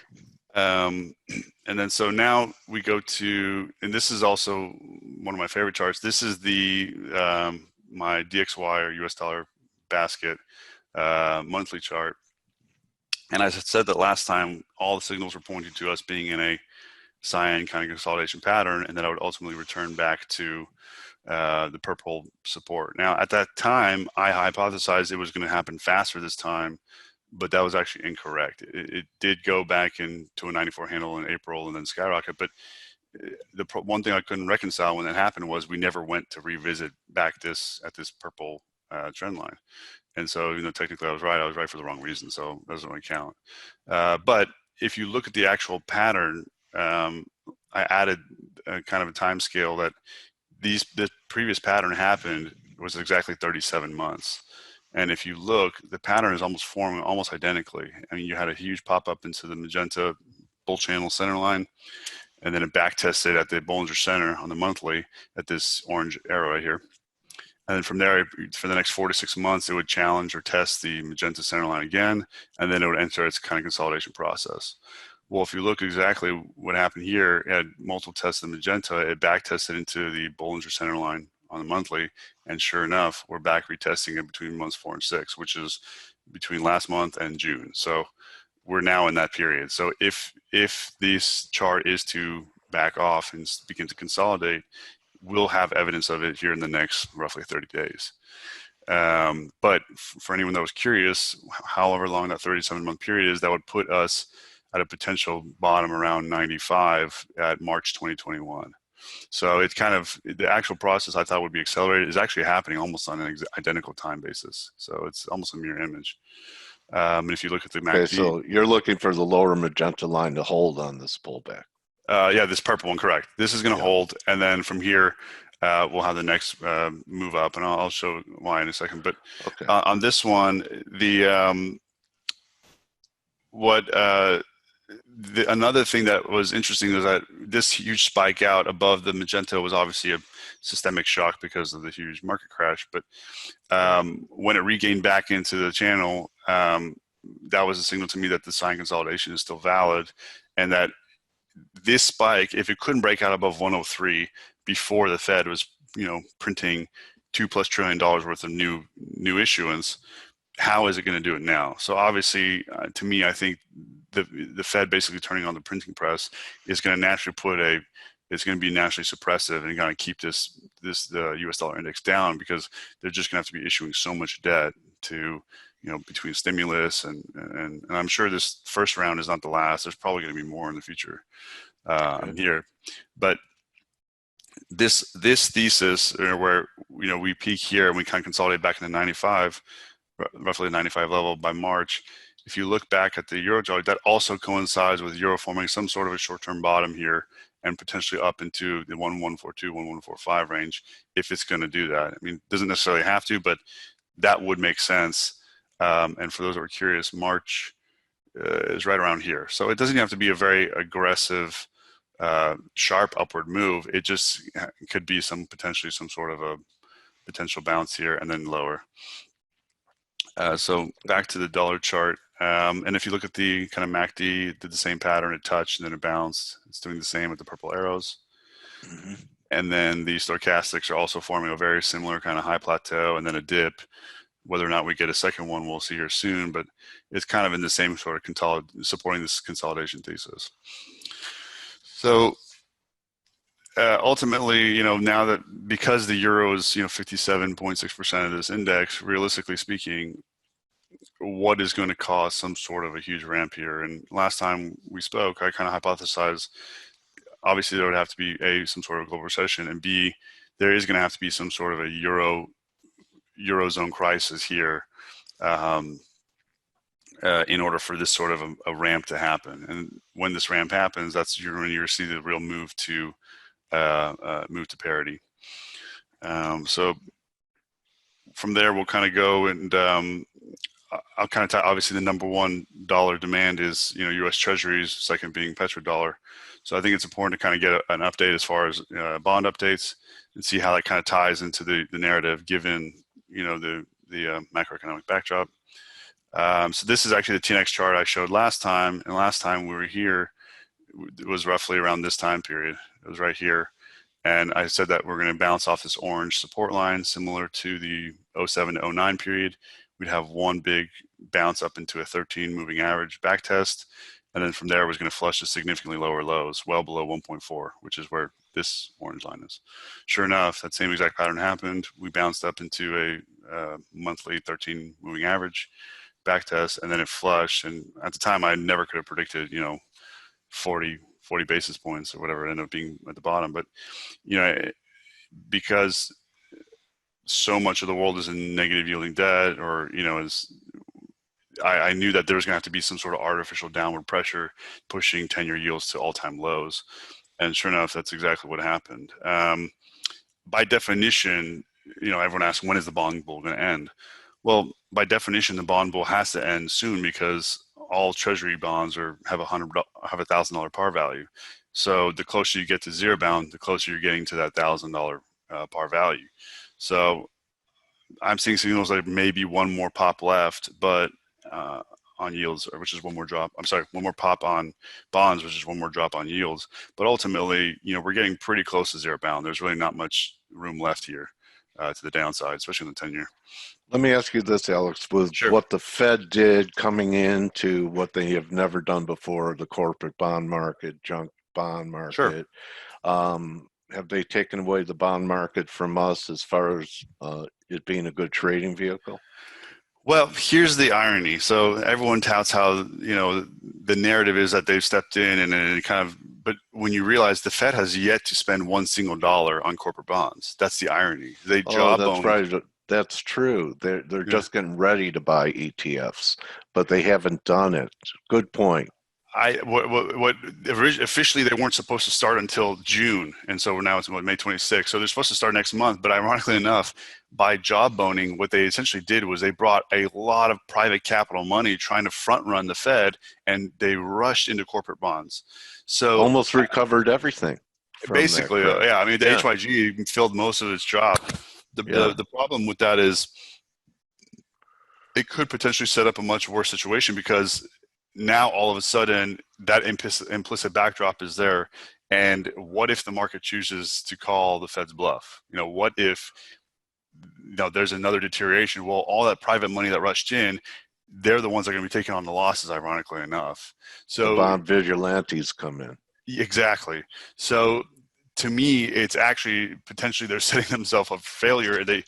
And then so now we go to, and this is also one of my favorite charts. This is the my DXY or US dollar basket monthly chart. And as I said that last time, all the signals were pointing to us being in a cyan kind of consolidation pattern, and then I would ultimately return back to the purple support. Now, at that time, I hypothesized it was going to happen faster this time, but that was actually incorrect. It did go back into a 94 handle in April and then skyrocket. But the one thing I couldn't reconcile when that happened was we never went to revisit back at this purple trend line. And so, technically I was right for the wrong reason. So that doesn't really count. But if you look at the actual pattern, I added kind of a time scale that the previous pattern happened was exactly 37 months. And if you look, the pattern is almost forming almost identically. I mean, you had a huge pop up into the magenta bull channel center line, and then it back tested at the Bollinger Center on the monthly at this orange arrow right here. And then from there, for the next 4 to 6 months, it would challenge or test the magenta center line again, and then it would enter its kind of consolidation process. Well, if you look exactly what happened here, it had multiple tests of magenta, it back tested into the Bollinger Center line on the monthly, and sure enough, we're back retesting it between months 4 and 6, which is between last month and June. So we're now in that period. So if this chart is to back off and begin to consolidate, we'll have evidence of it here in the next roughly 30 days. But for anyone that was curious, however long that 37-month period is, that would put us at a potential bottom around 95 at March 2021. So it's kind of, the actual process I thought would be accelerated is actually happening almost on an identical time basis. So it's almost a mirror image. And if you look at the MACD. Okay, so you're looking for the lower magenta line to hold on this pullback. Yeah, this purple one, correct. This is going to hold, and then from here, we'll have the next move up, and I'll show why in a second. But okay. On this one, another thing that was interesting was that this huge spike out above the magenta was obviously a systemic shock because of the huge market crash. But when it regained back into the channel, that was a signal to me that the sign consolidation is still valid, and that this spike, if it couldn't break out above 103 before the Fed was, printing $2+ trillion worth of new issuance, how is it going to do it now? So obviously, to me, I think the Fed basically turning on the printing press is going to naturally it's going to be naturally suppressive and going to keep the U.S. dollar index down, because they're just going to have to be issuing so much debt to, between stimulus and I'm sure this first round is not the last. There's probably going to be more in the future here, but this thesis where we peak here and we kind of consolidate back into 95, roughly the 95 level by March. If you look back at the euro chart, that also coincides with euro forming some sort of a short-term bottom here and potentially up into the 1142, 1145 range if it's going to do that. I mean, it doesn't necessarily have to, but that would make sense. And for those that were curious, March is right around here. So it doesn't have to be a very aggressive, sharp upward move. It just could be potentially some sort of a potential bounce here and then lower. So back to the dollar chart. And if you look at the kind of MACD, it did the same pattern. It touched and then it bounced. It's doing the same with the purple arrows. Mm-hmm. And then the stochastics are also forming a very similar kind of high plateau and then a dip. Whether or not we get a second one, we'll see here soon, but it's kind of in the same sort of supporting this consolidation thesis. So ultimately, now that because the euro is 57.6% of this index, realistically speaking, what is going to cause some sort of a huge ramp here? And last time we spoke, I kind of hypothesized, obviously there would have to be some sort of global recession, and B, there is going to have to be some sort of a Eurozone crisis here in order for this sort of a ramp to happen. And when this ramp happens, that's when you see the real move to parity. So from there, we'll kind of go and I'll kind of obviously the number one dollar demand is U.S. Treasuries, second being petrodollar. So I think it's important to kind of get an update as far as bond updates and see how that kind of ties into the narrative given the macroeconomic backdrop. So this is actually the TNX chart I showed last time, and last time we were here, it was roughly around this time period. It was right here, and I said that we're going to bounce off this orange support line, similar to the 07 to 09 period. We'd have one big bounce up into a 13 moving average back test, and then from there it was going to flush to significantly lower lows, well below 1.4, which is where this orange line is. Sure enough, that same exact pattern happened. We bounced up into a monthly 13 moving average back test, and then it flushed. And at the time, I never could have predicted, 40 basis points or whatever it ended up being at the bottom. But, because so much of the world is in negative yielding debt, or, I knew that there was going to have to be some sort of artificial downward pressure pushing 10-year yields to all-time lows. And sure enough, that's exactly what happened. By definition, everyone asks, when is the bond bull going to end? Well, by definition, the bond bull has to end soon because all treasury bonds have $1,000 par value. So the closer you get to zero bound, the closer you're getting to that $1,000 par value. So I'm seeing signals like maybe one more pop left, but on yields, which is one more drop. I'm sorry, one more pop on bonds, which is one more drop on yields. But ultimately, we're getting pretty close to zero bound. There's really not much room left here to the downside, especially in the 10-year. Let me ask you this, Alex, with Sure. what the Fed did coming into what they have never done before, the corporate bond market, junk bond market, Sure. Have they taken away the bond market from us as far as it being a good trading vehicle? Well, here's the irony. So everyone touts how, the narrative is that they've stepped in and it kind of, but when you realize the Fed has yet to spend one single dollar on corporate bonds, that's the irony. They jawbone. That's right. That's true. They're just getting ready to buy ETFs, but they haven't done it. Good point. Officially they weren't supposed to start until June, and so now it's May 26th. So they're supposed to start next month. But ironically enough, by jawboning, what they essentially did was they brought a lot of private capital money trying to front run the Fed, and they rushed into corporate bonds. So almost recovered everything. Basically, yeah. I mean, the HYG filled most of its drop. The problem with that is it could potentially set up a much worse situation, because now all of a sudden that implicit backdrop is there. And what if the market chooses to call the Fed's bluff? What if there's another deterioration? Well, all that private money that rushed in, they're the ones that are going to be taking on the losses, ironically enough. So the bond vigilantes come in. Exactly. So to me, it's actually potentially they're setting themselves up for failure. They,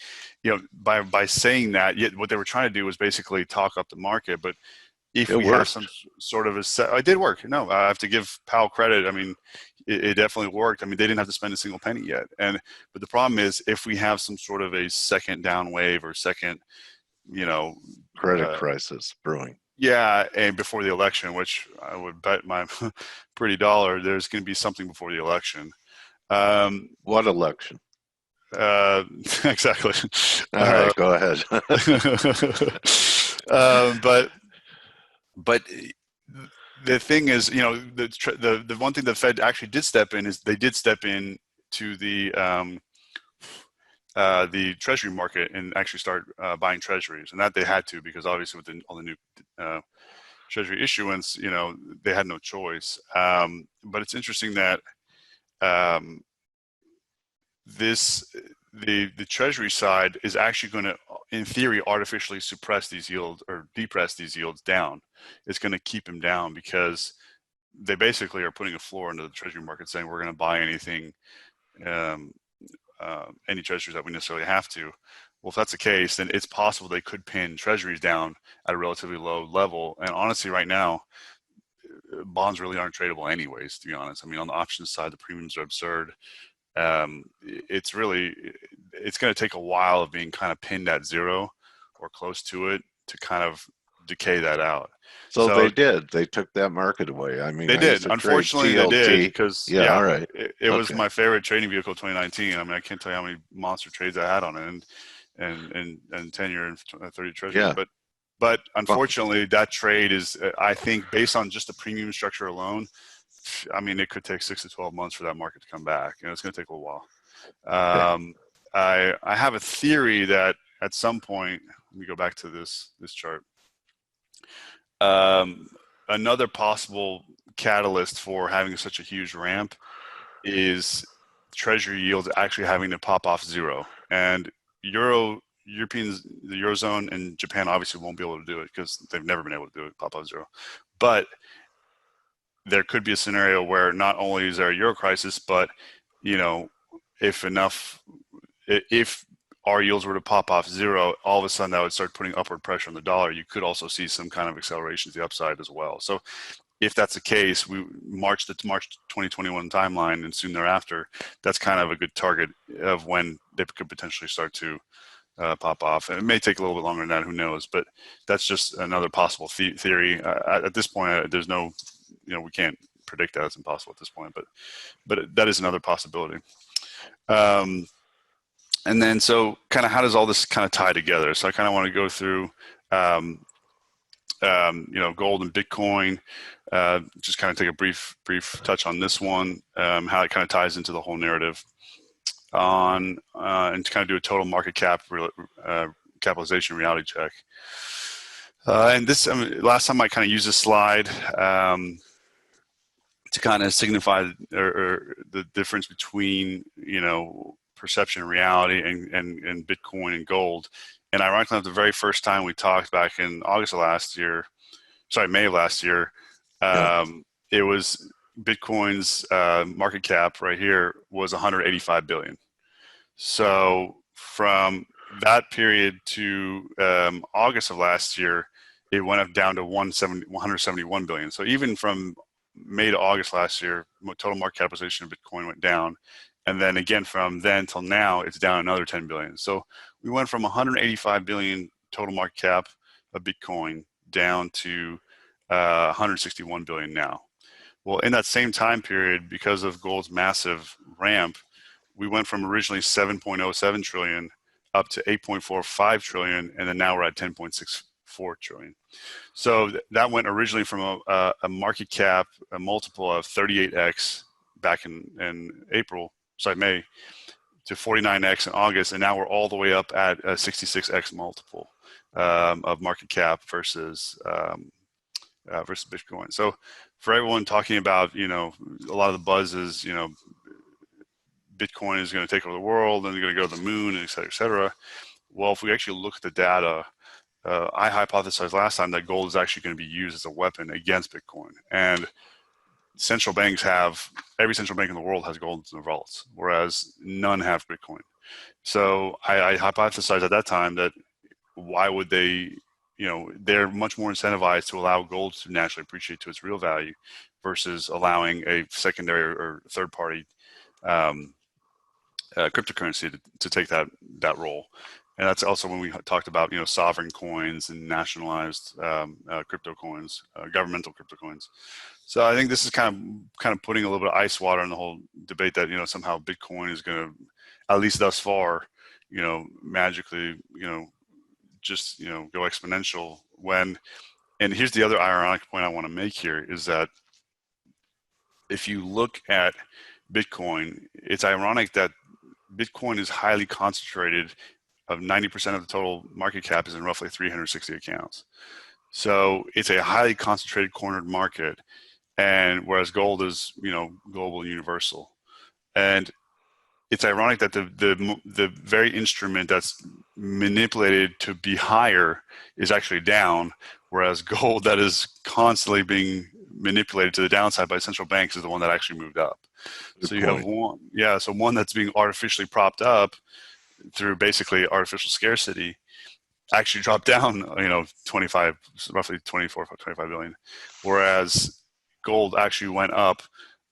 by saying that, yet what they were trying to do was basically talk up the market. But if we have some sort of it did work. No, I have to give Powell credit. I mean, it definitely worked. I mean, they didn't have to spend a single penny yet. But the problem is, if we have some sort of a second down wave or second, credit crisis brewing. Yeah, and before the election, which I would bet my pretty dollar, there's going to be something before the election. What election? Exactly. All right, go ahead. But the thing is, the one thing the Fed actually did step in is they did step in to the Treasury market and actually start buying Treasuries, and that they had to, because obviously with all the new Treasury issuance, they had no choice. But it's interesting that the Treasury side is actually going to, in theory, artificially suppress these yields or depress these yields down. It's going to keep them down, because they basically are putting a floor into the Treasury market, saying we're going to buy anything, any Treasuries that we necessarily have to. Well, if that's the case, then it's possible they could pin Treasuries down at a relatively low level. And honestly, right now, bonds really aren't tradable anyways, to be honest. I mean, on the options side, the premiums are absurd. It's going to take a while of being kind of pinned at zero or close to it to kind of decay that out. So they did. They took that market away. I mean, they did. Unfortunately, they did, because all right. It was my favorite trading vehicle 2019. I mean, I can't tell you how many monster trades I had on it, and 10-year and 30 Treasury. Yeah. But unfortunately, that trade is, I think, based on just the premium structure alone, I mean, it could take 6 to 12 months for that market to come back. It's going to take a while. I have a theory that at some point, let me go back to this chart. Another possible catalyst for having such a huge ramp is Treasury yields actually having to pop off zero. And Europeans, the Eurozone and Japan obviously won't be able to do it, because they've never been able to do it, pop off zero. But there could be a scenario where not only is there a Euro crisis, but if our yields were to pop off zero, all of a sudden that would start putting upward pressure on the dollar. You could also see some kind of acceleration to the upside as well. So if that's the case, we March 2021 timeline and soon thereafter, that's kind of a good target of when they could potentially start to pop off. And it may take a little bit longer than that, who knows, but that's just another possible theory. At this point, there's no, we can't predict that. It's impossible at this point, but that is another possibility. And then, so kind of how does all this kind of tie together? So I kind of want to go through, gold and Bitcoin, just kind of take a brief touch on this one, how it kind of ties into the whole narrative and to kind of do a total market cap capitalization reality check. And this, last time I kind of used this slide to kind of signify or the difference between, you know, perception and reality and Bitcoin and gold. And ironically, the very first time we talked back in August of last year, sorry, May of last year, it was Bitcoin's market cap right here was 185 billion. So from that period to August of last year, it went up down to 171 billion. So even from May to August last year, total market capitalization of Bitcoin went down. And then again, from then till now, it's down another 10 billion. So we went from 185 billion total market cap of Bitcoin down to 161 billion now. Well, in that same time period, because of gold's massive ramp, we went from originally 7.07 trillion up to 8.45 trillion, and then now we're at 10.64 trillion. So that went originally from a market cap, a multiple of 38x back in April, sorry, May, to 49x in August, and now we're all the way up at a 66x multiple of market cap versus Bitcoin. So for everyone talking about, you know, a lot of the buzz is, you know, Bitcoin is going to take over the world and they're going to go to the moon, et cetera, et cetera. Well, if we actually look at the data, I hypothesized last time that gold is actually going to be used as a weapon against Bitcoin. And central banks have, every central bank in the world has gold in the vaults, whereas none have Bitcoin. So I hypothesized at that time that why would they, you know, they're much more incentivized to allow gold to naturally appreciate to its real value versus allowing a secondary or third party cryptocurrency to take that role. And that's also when we talked about, you know, sovereign coins and nationalized crypto coins, governmental crypto coins. So I think this is kind of putting a little bit of ice water in the whole debate that, you know, somehow Bitcoin is going to, at least thus far, you know, magically, you know, just, you know, go exponential when, and here's the other ironic point I want to make here is that if you look at Bitcoin, it's ironic that Bitcoin is highly concentrated. Of 90% of the total market cap is in roughly 360 accounts. So it's a highly concentrated cornered market, and whereas gold is, you know, global and universal. And it's ironic that the very instrument that's manipulated to be higher is actually down, whereas gold that is constantly being manipulated to the downside by central banks is the one that actually moved up. Good so you point. Have one, yeah, so one that's being artificially propped up through basically artificial scarcity actually dropped down, you know, roughly 25 billion, whereas gold actually went up.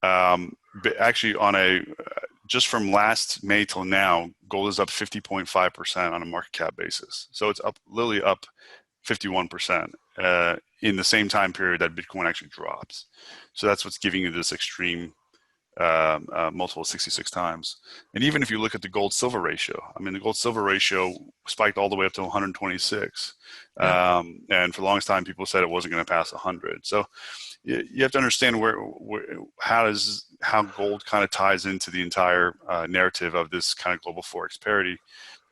Actually on a, just from last May till now, gold is up 50.5% on a market cap basis. So it's up, literally up 51% in the same time period that Bitcoin actually drops. So that's what's giving you this extreme multiple 66 times. And even if you look at the gold silver ratio, I mean, the gold silver ratio spiked all the way up to 126. Yeah. And for the longest time, people said it wasn't going to pass 100. So you have to understand how gold kind of ties into the entire narrative of this kind of global Forex parity.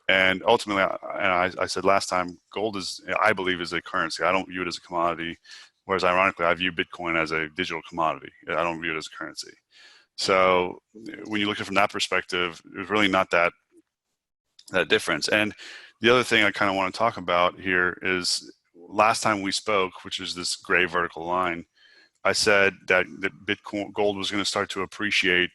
And ultimately, I said last time, gold is, I believe, is a currency. I don't view it as a commodity. Whereas ironically, I view Bitcoin as a digital commodity. I don't view it as a currency. So when you look at it from that perspective, it's really not that difference. And the other thing I kind of want to talk about here is last time we spoke, which is this gray vertical line, I said that gold was going to start to appreciate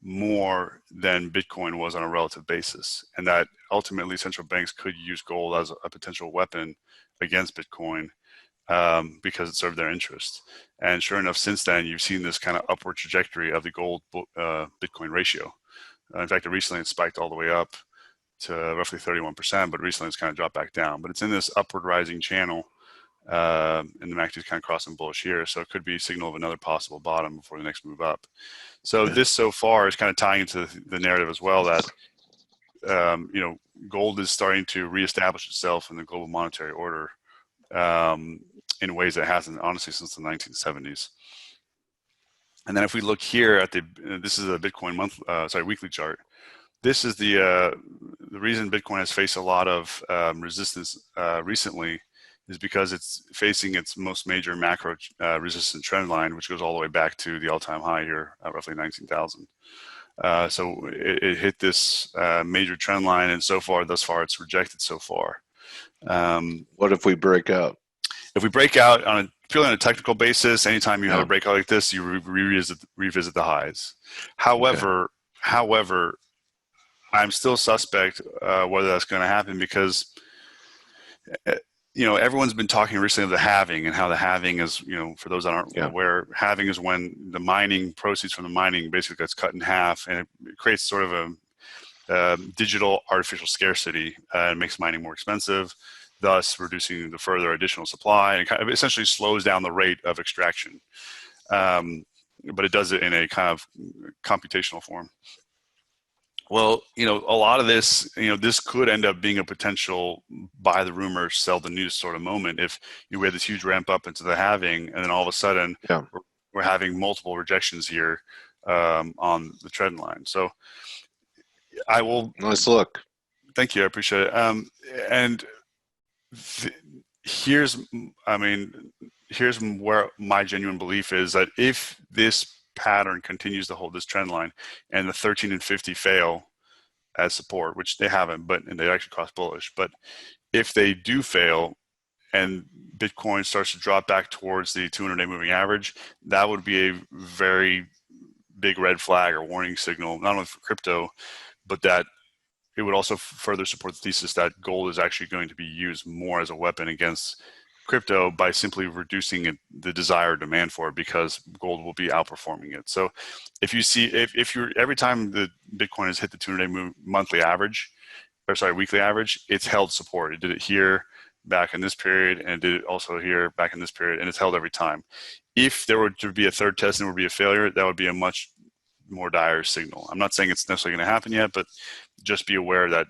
more than Bitcoin was on a relative basis, and that ultimately central banks could use gold as a potential weapon against Bitcoin because it served their interest. And sure enough, since then, you've seen this kind of upward trajectory of the gold Bitcoin ratio. In fact, recently it spiked all the way up to roughly 31%, but recently it's kind of dropped back down. But it's in this upward rising channel, and the MACD is kind of crossing bullish here. So it could be a signal of another possible bottom before the next move up. So this so far is kind of tying into the narrative as well that, you know, gold is starting to reestablish itself in the global monetary order in ways that it hasn't, honestly, since the 1970s. And then if we look here at this is a Bitcoin weekly chart. This is the reason Bitcoin has faced a lot of resistance recently is because it's facing its most major macro resistant trend line, which goes all the way back to the all-time high here at roughly 19,000. So it hit this major trend line, and thus far, it's rejected so far. What if we break out? If we break out purely on a technical basis, anytime you have a breakout like this, you revisit the highs. However, I'm still suspect whether that's going to happen, because everyone's been talking recently of the halving, and how the halving is, for those that aren't aware, halving is when the mining proceeds from the mining basically gets cut in half, and it creates sort of a digital artificial scarcity, and makes mining more expensive, thus reducing the further additional supply, and kind of essentially slows down the rate of extraction. But it does it in a kind of computational form. Well, a lot of this, this could end up being a potential buy the rumor, sell the news sort of moment. If we had this huge ramp up into the halving, and then all of a sudden we're having multiple rejections here on the trend line. So I will. Nice look. Thank you. I appreciate it. And here's where my genuine belief is, that if this pattern continues to hold this trend line, and the 13 and 50 fail as support, which they haven't, and they actually cross bullish, but if they do fail and Bitcoin starts to drop back towards the 200-day moving average, that would be a very big red flag or warning signal, not only for crypto, but that it would also further support the thesis that gold is actually going to be used more as a weapon against crypto by simply reducing the desired demand for it, because gold will be outperforming it. So if you see, if you're, every time the Bitcoin has hit the 200-day monthly average, weekly average, it's held support. It did it here back in this period, and it did it also here back in this period, and it's held every time. If there were to be a third test and it would be a failure, that would be a much more dire signal. I'm not saying it's necessarily going to happen yet, but just be aware that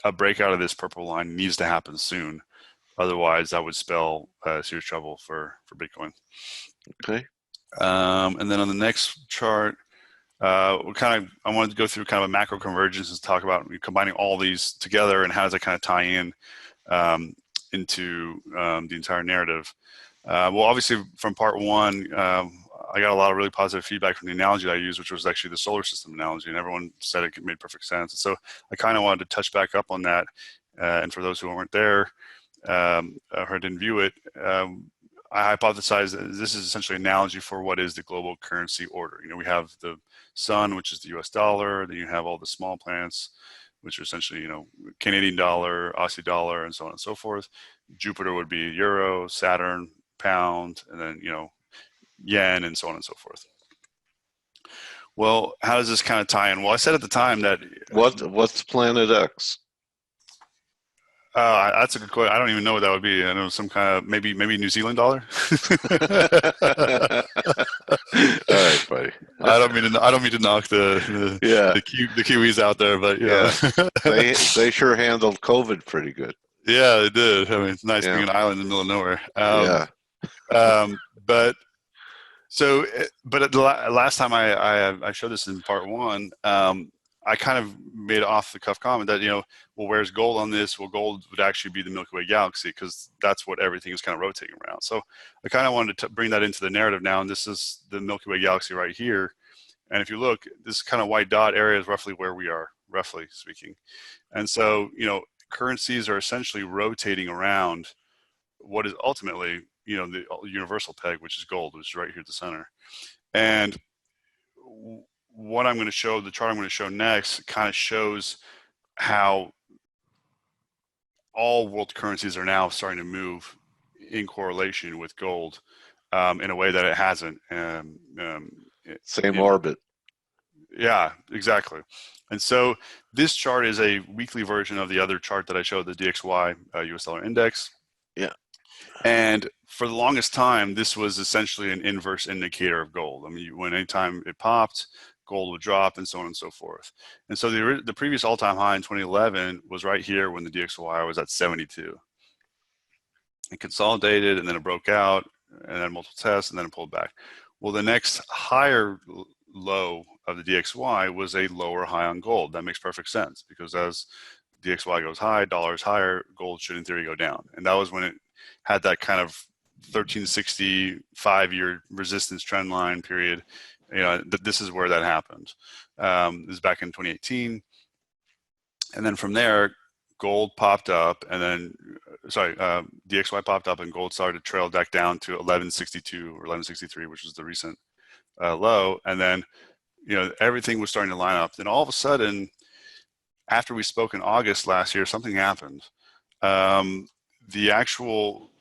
a breakout of this purple line needs to happen soon. Otherwise, that would spell serious trouble for Bitcoin. Okay. And then on the next chart, I wanted to go through kind of a macro convergence and talk about combining all these together, and how does that kind of tie in into the entire narrative. Well, obviously, from part one, I got a lot of really positive feedback from the analogy that I used, which was actually the solar system analogy, and everyone said it made perfect sense. And so I kind of wanted to touch back up on that. And for those who weren't there, or didn't view it, I hypothesized that this is essentially an analogy for what is the global currency order. We have the sun, which is the US dollar, then you have all the small planets, which are essentially, Canadian dollar, Aussie dollar, and so on and so forth. Jupiter would be euro, Saturn, pound, and then, yen, and so on and so forth. Well, how does this kind of tie in? Well, I said at the time that... What's Planet X? That's a good question. I don't even know what that would be. I know some kind of maybe New Zealand dollar. All right, buddy. I don't mean to knock the Kiwis out there, but they sure handled COVID pretty good. Yeah, they did. I mean, it's nice being an island in the middle of nowhere. But the last time I showed this in part one, I kind of made an off-the-cuff comment that, well, where's gold on this? Well, gold would actually be the Milky Way galaxy, because that's what everything is kind of rotating around. So I kind of wanted to bring that into the narrative now, and this is the Milky Way galaxy right here. And if you look, this kind of white dot area is roughly where we are, roughly speaking. And so, currencies are essentially rotating around what is ultimately, the universal peg, which is gold, which is right here at the center. And what I'm going to show, the chart I'm going to show next, kind of shows how all world currencies are now starting to move in correlation with gold in a way that it hasn't. Same orbit. Yeah, exactly. And so this chart is a weekly version of the other chart that I showed, the DXY US dollar index. Yeah. And for the longest time, this was essentially an inverse indicator of gold. I mean, anytime it popped, gold would drop, and so on and so forth. And so the previous all-time high in 2011 was right here when the DXY was at 72. It consolidated, and then it broke out, and then multiple tests, and then it pulled back. Well, the next higher low of the DXY was a lower high on gold. That makes perfect sense, because as DXY goes high, dollar is higher, gold should in theory go down. And that was when had that kind of 1360 5-year resistance trend line period. This is where that happened. This is back in 2018. And then from there, gold popped up, and then, DXY popped up, and gold started to trail back down to 1162 or 1163, which was the recent low. And then, everything was starting to line up. Then all of a sudden, after we spoke in August last year, something happened. The actual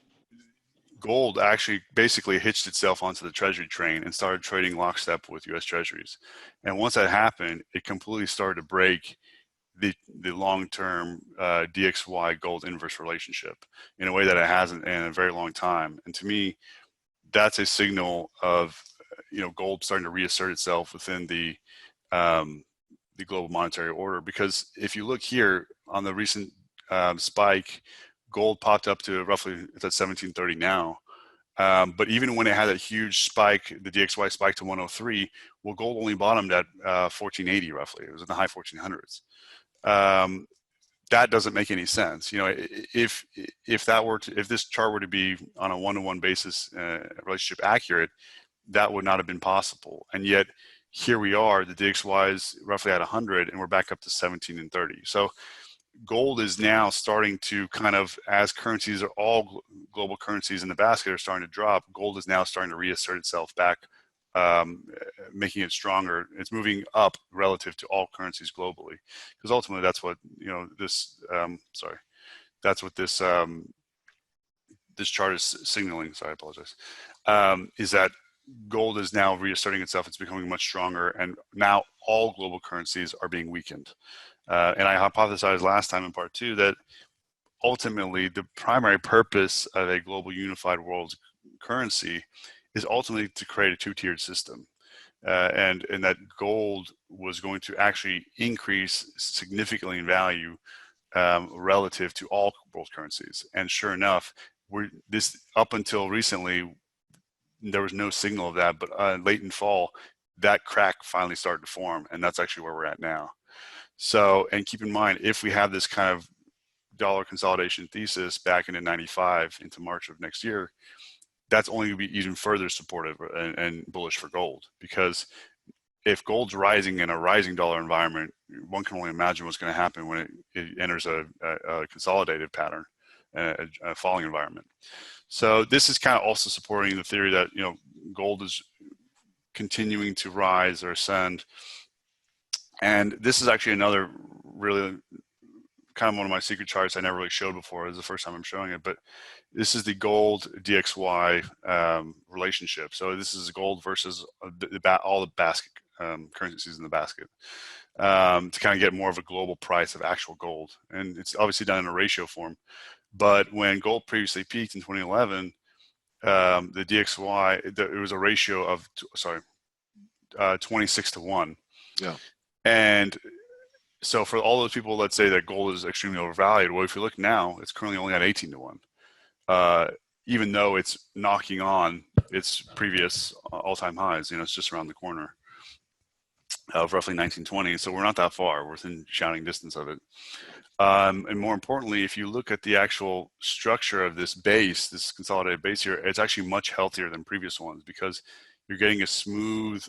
gold actually basically hitched itself onto the treasury train and started trading lockstep with US treasuries. And once that happened, it completely started to break the long-term DXY gold inverse relationship in a way that it hasn't in a very long time. And to me, that's a signal of gold starting to reassert itself within the global monetary order. Because if you look here on the recent spike, gold popped up to roughly, it's at 1730 now. But even when it had that huge spike, the DXY spike to 103, well, gold only bottomed at 1480 roughly. It was in the high 1400s. That doesn't make any sense. If this chart were to be on a one-to-one basis, relationship accurate, that would not have been possible. And yet here we are, the DXY is roughly at 100, and we're back up to 17 and 30. So gold is now starting to kind of, as currencies are, all global currencies in the basket are starting to drop, gold is now starting to reassert itself back, making it stronger. It's moving up relative to all currencies globally, because ultimately that's what that's what this this chart is signaling. Sorry, I apologize. Is that gold is now reasserting itself. It's becoming much stronger, and now all global currencies are being weakened. And I hypothesized last time in part 2 that ultimately the primary purpose of a global unified world currency is ultimately to create a two-tiered system. And that gold was going to actually increase significantly in value relative to all world currencies. And sure enough, up until recently, there was no signal of that, but late in fall, that crack finally started to form, and that's actually where we're at now. So, and keep in mind, if we have this kind of dollar consolidation thesis back into 95 into March of next year, that's only going to be even further supportive and bullish for gold. Because if gold's rising in a rising dollar environment, one can only imagine what's going to happen when it enters a consolidative pattern, a falling environment. So this is kind of also supporting the theory that gold is continuing to rise or ascend. And this is actually another really kind of one of my secret charts I never really showed before. This is the first time I'm showing it, but this is the gold DXY relationship. So this is gold versus all the basket currencies in the basket to kind of get more of a global price of actual gold. And it's obviously done in a ratio form. But when gold previously peaked in 2011, the DXY, it was a ratio of 26-1. Yeah. And so for all those people that say that gold is extremely overvalued, well, if you look now, it's currently only at 18-1, even though it's knocking on its previous all-time highs. It's just around the corner of roughly 1920. So we're not that far. We're within shouting distance of it. And more importantly, if you look at the actual structure of this base, this consolidated base here, it's actually much healthier than previous ones, because you're getting a smooth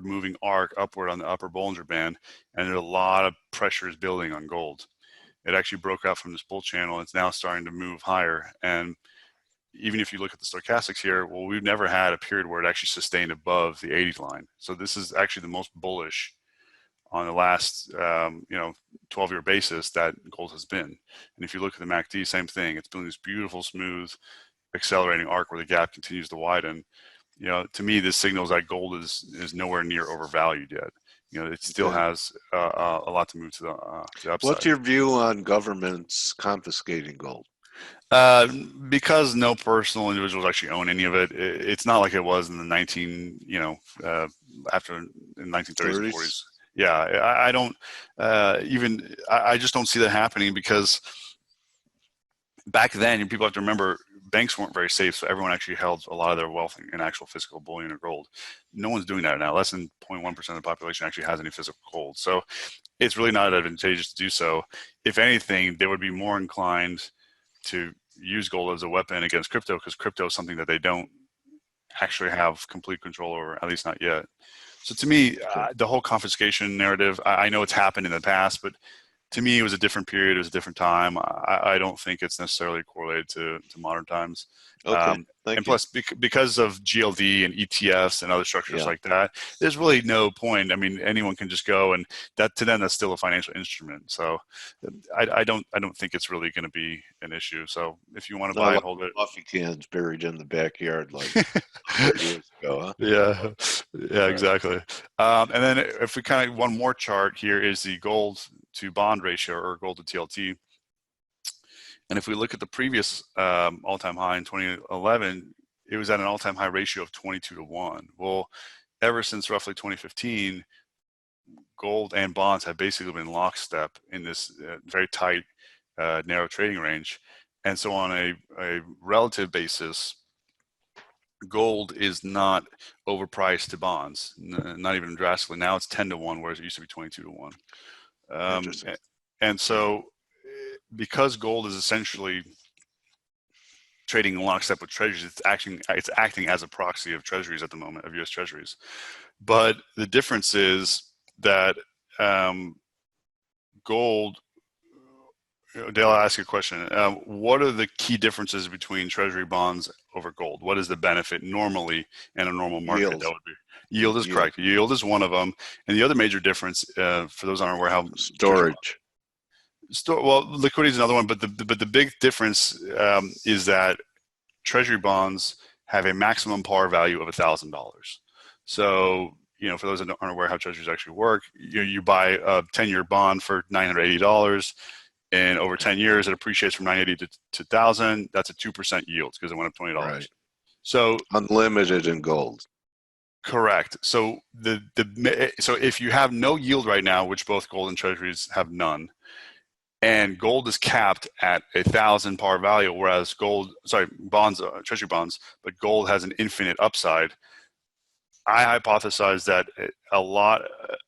moving arc upward on the upper Bollinger Band, and there's a lot of pressure is building on gold. It actually broke out from this bull channel. It's now starting to move higher. And even if you look at the stochastics here, well, we've never had a period where it actually sustained above the 80 line. So this is actually the most bullish on the last 12-year basis that gold has been. And if you look at the MACD, same thing. It's been this beautiful, smooth, accelerating arc where the gap continues to widen. To me, this signals that gold is nowhere near overvalued yet. It still has a lot to move to the upside. What's your view on governments confiscating gold? Because no personal individuals actually own any of it. It's not like it was in the after in the 1930s and 40s. Yeah, I don't I just don't see that happening, because back then, people have to remember, banks weren't very safe, so everyone actually held a lot of their wealth in actual physical bullion or gold. No one's doing that now. Less than 0.1% of the population actually has any physical gold. So it's really not advantageous to do so. If anything, they would be more inclined to use gold as a weapon against crypto, because crypto is something that they don't actually have complete control over, at least not yet. So to me, the whole confiscation narrative, I know it's happened in the past, but to me, it was a different period. It was a different time. I don't think it's necessarily correlated to modern times. Okay, and plus, because of GLD and ETFs and other structures like that, there's really no point. I mean, anyone can just go, and that to them, that's still a financial instrument. So I don't think it's really going to be an issue. So if you want to buy it, hold it. Coffee cans buried in the backyard like years ago, huh? Yeah, exactly. And then if we kind of, one more chart here is the gold to bond ratio, or gold to TLT. And if we look at the previous all-time high in 2011, it was at an all-time high ratio of 22-1. Well, ever since roughly 2015, gold and bonds have basically been lockstep in this very tight, narrow trading range. And so on a relative basis, gold is not overpriced to bonds, not even drastically. Now it's 10-1, whereas it used to be 22-1. And so because gold is essentially trading in lockstep with treasuries, it's acting as a proxy of treasuries at the moment, of U.S. treasuries. But the difference is that gold, Dale, I'll ask you a question. What are the key differences between treasury bonds over gold? What is the benefit normally in a normal market? Yield. That would be yield is correct. Yield is one of them. And the other major difference, for those unaware how storage. Well, liquidity is another one, but the big difference is that treasury bonds have a maximum par value of $1,000. So, for those that aren't aware how treasuries actually work, you buy a 10-year bond for $980, and over 10 years it appreciates from $980 to $1,000. That's a 2% yield because it went up $20. Right. So unlimited in gold. Correct. So so if you have no yield right now, which both gold and treasuries have none, and gold is capped at 1,000 par value, whereas bonds, treasury bonds, but gold has an infinite upside. I hypothesize that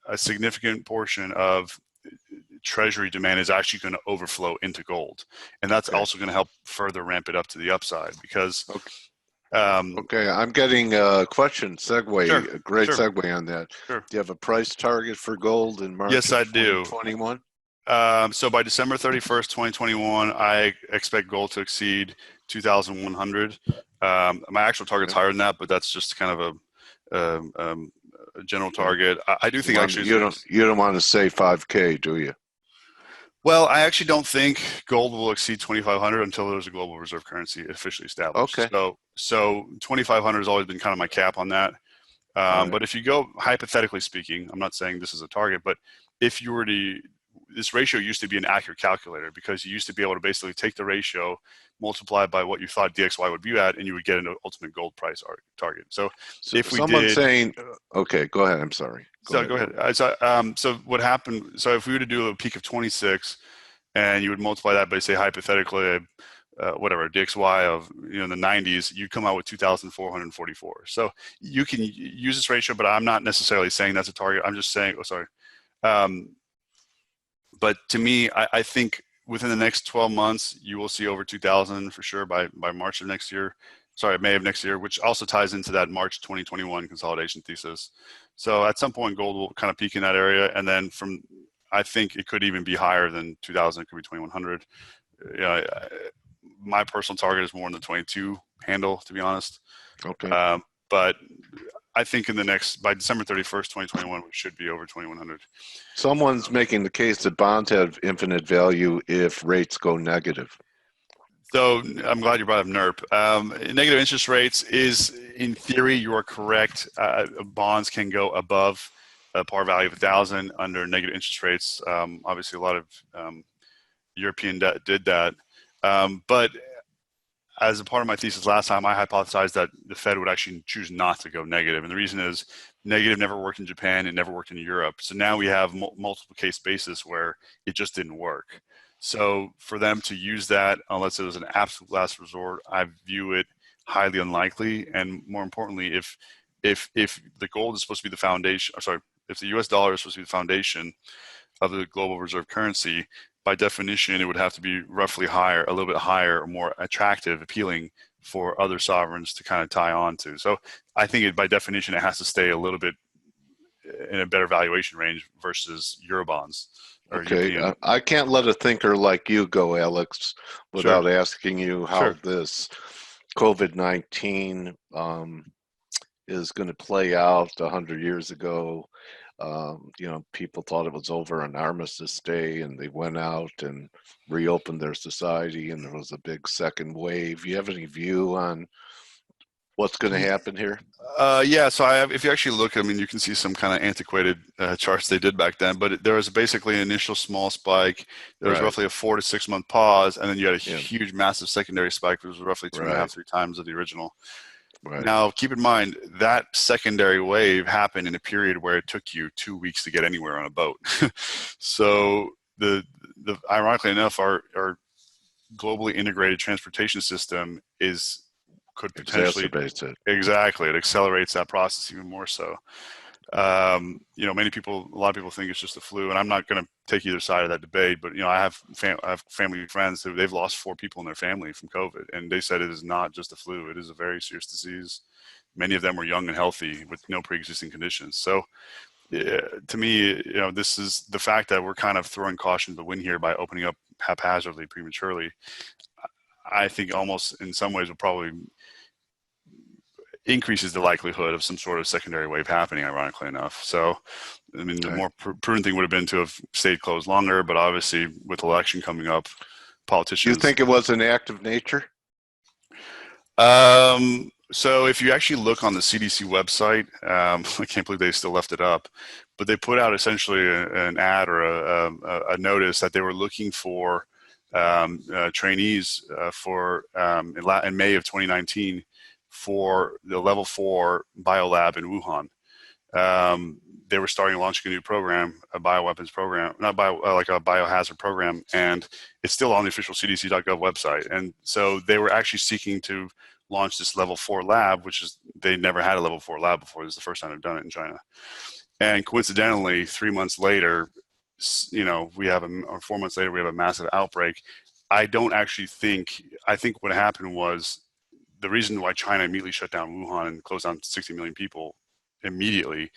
a significant portion of treasury demand is actually going to overflow into gold, and that's also going to help further ramp it up to the upside because. I'm getting a question, segue, a great segue on that. Sure. Do you have a price target for gold in March? Yes, I do. 2021? So by December 31st, 2021, I expect gold to exceed 2,100. My actual target's higher than that, but that's just kind of a general target. I do think you don't want to say 5K, do you? Well, I actually don't think gold will exceed 2,500 until there's a global reserve currency officially established. Okay. So 2,500 has always been kind of my cap on that. But if you go, hypothetically speaking, I'm not saying this is a target, but if you were to, this ratio used to be an accurate calculator because you used to be able to basically take the ratio, multiply by what you thought DXY would be at, and you would get an ultimate gold price target. So if someone's saying, okay, go ahead. I'm sorry. Go ahead. So what happened? So if we were to do a peak of 26, and you would multiply that by, say, hypothetically, whatever DXY of in the 90s, you come out with 2,444. So you can use this ratio, but I'm not necessarily saying that's a target. I'm just saying, but to me, I think within the next 12 months, you will see over 2,000 for sure by March of next year. May of next year, which also ties into that March 2021 consolidation thesis. So at some point, gold will kind of peak in that area, and then I think it could even be higher than 2,000. It could be 2,100. My personal target is more in the 22 handle, to be honest. Okay. But I think by December 31st, 2021, we should be over 2,100. Someone's making the case that bonds have infinite value if rates go negative. So I'm glad you brought up NERP. Negative interest rates is, in theory, you are correct. Bonds can go above a par value of 1,000 under negative interest rates. Obviously, a lot of European debt did that. But as a part of my thesis last time, I hypothesized that the Fed would actually choose not to go negative. And the reason is negative never worked in Japan. It never worked in Europe. So now we have multiple case basis where it just didn't work. So for them to use that, unless it was an absolute last resort, I view it highly unlikely. And more importantly, if the gold is supposed to be the foundation, if the US dollar is supposed to be the foundation of the global reserve currency, by definition, it would have to be roughly higher, a little bit higher, or more attractive, appealing for other sovereigns to kind of tie on to. So I think by definition, it has to stay a little bit in a better valuation range versus Eurobonds. Okay, I can't let a thinker like you go, Alex, without asking you how this COVID-19 is going to play out. 100 years ago, you know, people thought it was over on Armistice Day, and they went out and reopened their society, and there was a big second wave. You have any view on what's going to happen here? Yeah, so if you actually look, I mean, you can see some kind of antiquated charts they did back then, but there was basically an initial small spike. There was roughly a 4 to 6 month pause, and then you had a huge, massive secondary spike, which was roughly 2.5, 3 times of the original. Now, keep in mind, that secondary wave happened in a period where it took you 2 weeks to get anywhere on a boat. So ironically enough, our globally integrated transportation system could potentially it accelerates that process even more so. You know, a lot of people think it's just the flu, and I'm not going to take either side of that debate, but you know, I have family friends who they've lost 4 people in their family from COVID, and they said it is not just the flu, it is a very serious disease. Many of them were young and healthy with no pre-existing conditions. So to me, you know, this is the fact that we're kind of throwing caution to the wind here by opening up haphazardly, prematurely. I think almost in some ways will probably increases the likelihood of some sort of secondary wave happening, ironically enough. So, I mean, the more prudent thing would have been to have stayed closed longer, but obviously with election coming up, politicians... You think it was an act of nature? So if you actually look on the CDC website, I can't believe they still left it up, but they put out essentially an ad or a notice that they were looking for trainees in May of 2019 for the level 4 biolab in Wuhan. They were launching a new program, a bioweapons program, like a biohazard program, and it's still on the official CDC.gov website. And so they were actually seeking to launch this level 4 lab, they never had a level 4 lab before. This is the first time they've done it in China. And coincidentally, 3 months later, you know, or 4 months later, we have a massive outbreak. I think what happened was, the reason why China immediately shut down Wuhan and closed down 60 million people immediately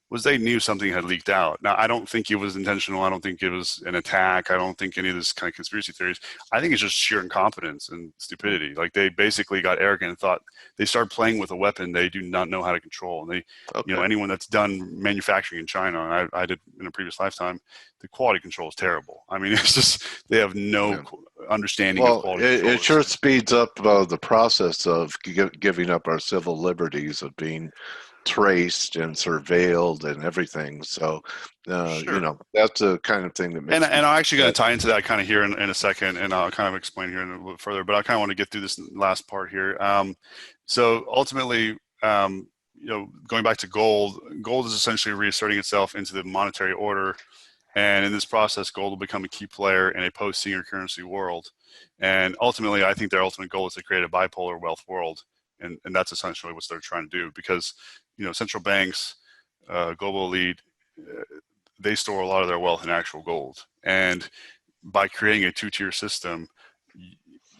was they knew something had leaked out. Now, I don't think it was intentional. I don't think it was an attack. I don't think any of this kind of conspiracy theories. I think it's just sheer incompetence and stupidity. Like, they basically got arrogant and thought they started playing with a weapon they do not know how to control. And you know, anyone that's done manufacturing in China, and I did in a previous lifetime, the quality control is terrible. I mean, it's just, they have no understanding of quality control. It sure speeds up the process of giving up our civil liberties, of being traced and surveilled and everything. So, you know, that's the kind of thing that makes. And I'm actually going to tie into that kind of here in a second, and I'll kind of explain here a little bit further. But I kind of want to get through this last part here. So ultimately, you know, going back to gold is essentially reasserting itself into the monetary order. And in this process, gold will become a key player in a post-senior currency world. And ultimately, I think their ultimate goal is to create a bipolar wealth world. And that's essentially what they're trying to do, because, you know, central banks, global elite, they store a lot of their wealth in actual gold. And by creating a 2-tier system,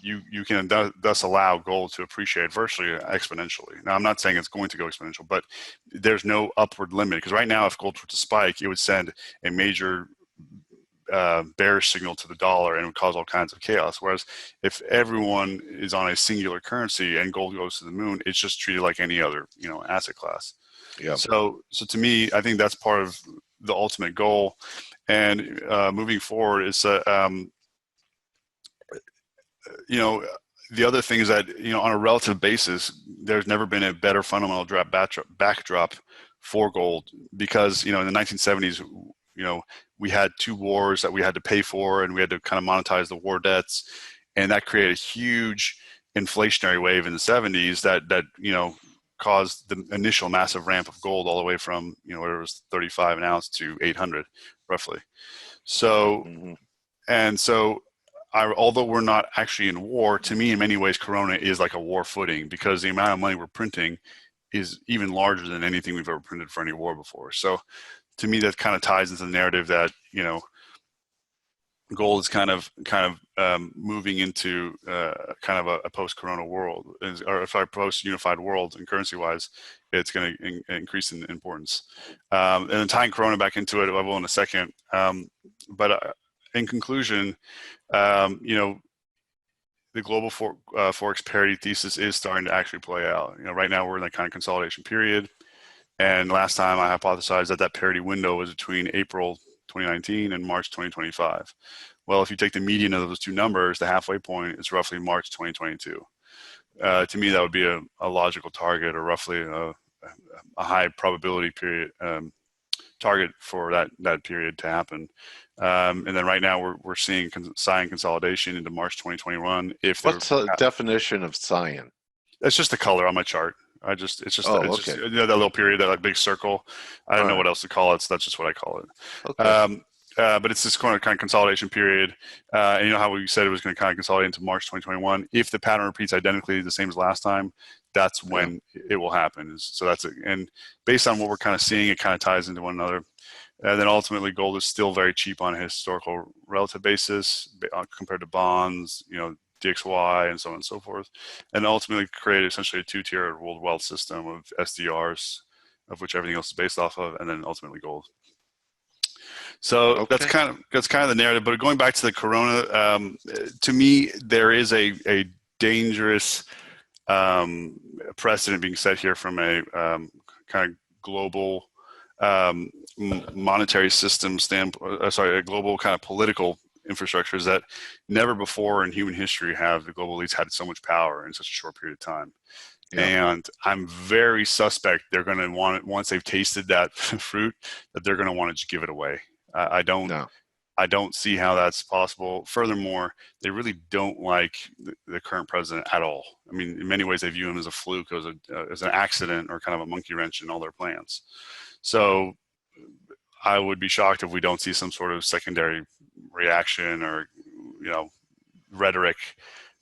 you can thus allow gold to appreciate virtually exponentially. Now, I'm not saying it's going to go exponential, but there's no upward limit, because right now, if gold were to spike, it would send a major bearish signal to the dollar and it would cause all kinds of chaos. Whereas if everyone is on a singular currency and gold goes to the moon, it's just treated like any other, you know, asset class. Yeah. So to me, I think that's part of the ultimate goal. And moving forward, it's you know, the other thing is that, you know, on a relative basis, there's never been a better fundamental backdrop for gold, because, you know, in the 1970s, you know, we had 2 wars that we had to pay for, and we had to kind of monetize the war debts, and that created a huge inflationary wave in the 70s that you know, caused the initial massive ramp of gold all the way from, you know, whatever it was, 35 an ounce to 800 roughly. So, and so, although we're not actually in war, to me, in many ways, Corona is like a war footing, because the amount of money we're printing is even larger than anything we've ever printed for any war before. So, to me, that kind of ties into the narrative that, you know, 2 tier system, you know, gold is essentially reasserting itself into the monetary order. And ultimately, I think their ultimate goal is to create a bipolar wealth world. And that's essentially what they're trying to do, because, you know, central banks, global elite, they store a lot of their wealth in actual gold. And by creating a 2-tier system, you you know, gold is kind of moving into kind of a post-corona world, or sorry, post-unified world, and currency-wise, it's going to increase in importance. And then tying corona back into it, I will in a second. But in conclusion, you know, the global forex parity thesis is starting to actually play out. You know, right now we're in that kind of consolidation period, and last time I hypothesized that parity window was between April 2019 and March 2025. Well, if you take the median of those two numbers, the halfway point is roughly March 2022. To me, that would be a logical target, or roughly a high probability period target for that period to happen. And then right now we're seeing cyan consolidation into March 2021. What's the definition of cyan? It's just the color on my chart. Just you know, that little period, that like big circle. I don't know what else to call it, so that's just what I call it. Okay. But it's this kind of consolidation period. And you know how we said it was going to kind of consolidate into March 2021. If the pattern repeats identically the same as last time, that's when it will happen. So that's it. And based on what we're kind of seeing, it kind of ties into one another. And then ultimately, gold is still very cheap on a historical relative basis compared to bonds, you know, DXY, and so on and so forth. And ultimately create essentially a two-tier world wealth system of SDRs, of which everything else is based off of, and then ultimately gold. So that's kind of the narrative. But going back to the corona, to me, there is a dangerous precedent being set here from a kind of global monetary system standpoint. A global kind of political infrastructures that never before in human history have the global elites had so much power in such a short period of time. And I'm very suspect they're going to want it, once they've tasted that fruit, that they're going to want to just give it away. I don't see how that's possible. Furthermore, they really don't like the current president at all. I mean, in many ways, they view him as a fluke, as an accident, or kind of a monkey wrench in all their plans. So I would be shocked if we don't see some sort of secondary reaction, or, you know, rhetoric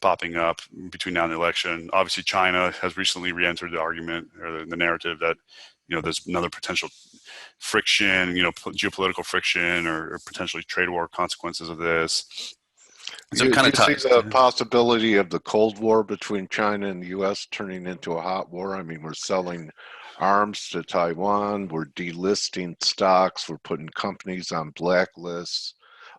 popping up between now and the election. Obviously, China has recently re-entered the argument, or the narrative, that, you know, there's another potential friction, you know, geopolitical friction, or potentially trade war consequences of this. So you see the possibility of the Cold War between China and the U.S. turning into a hot war? I mean, we're selling arms to Taiwan, we're delisting stocks, we're putting companies on blacklists,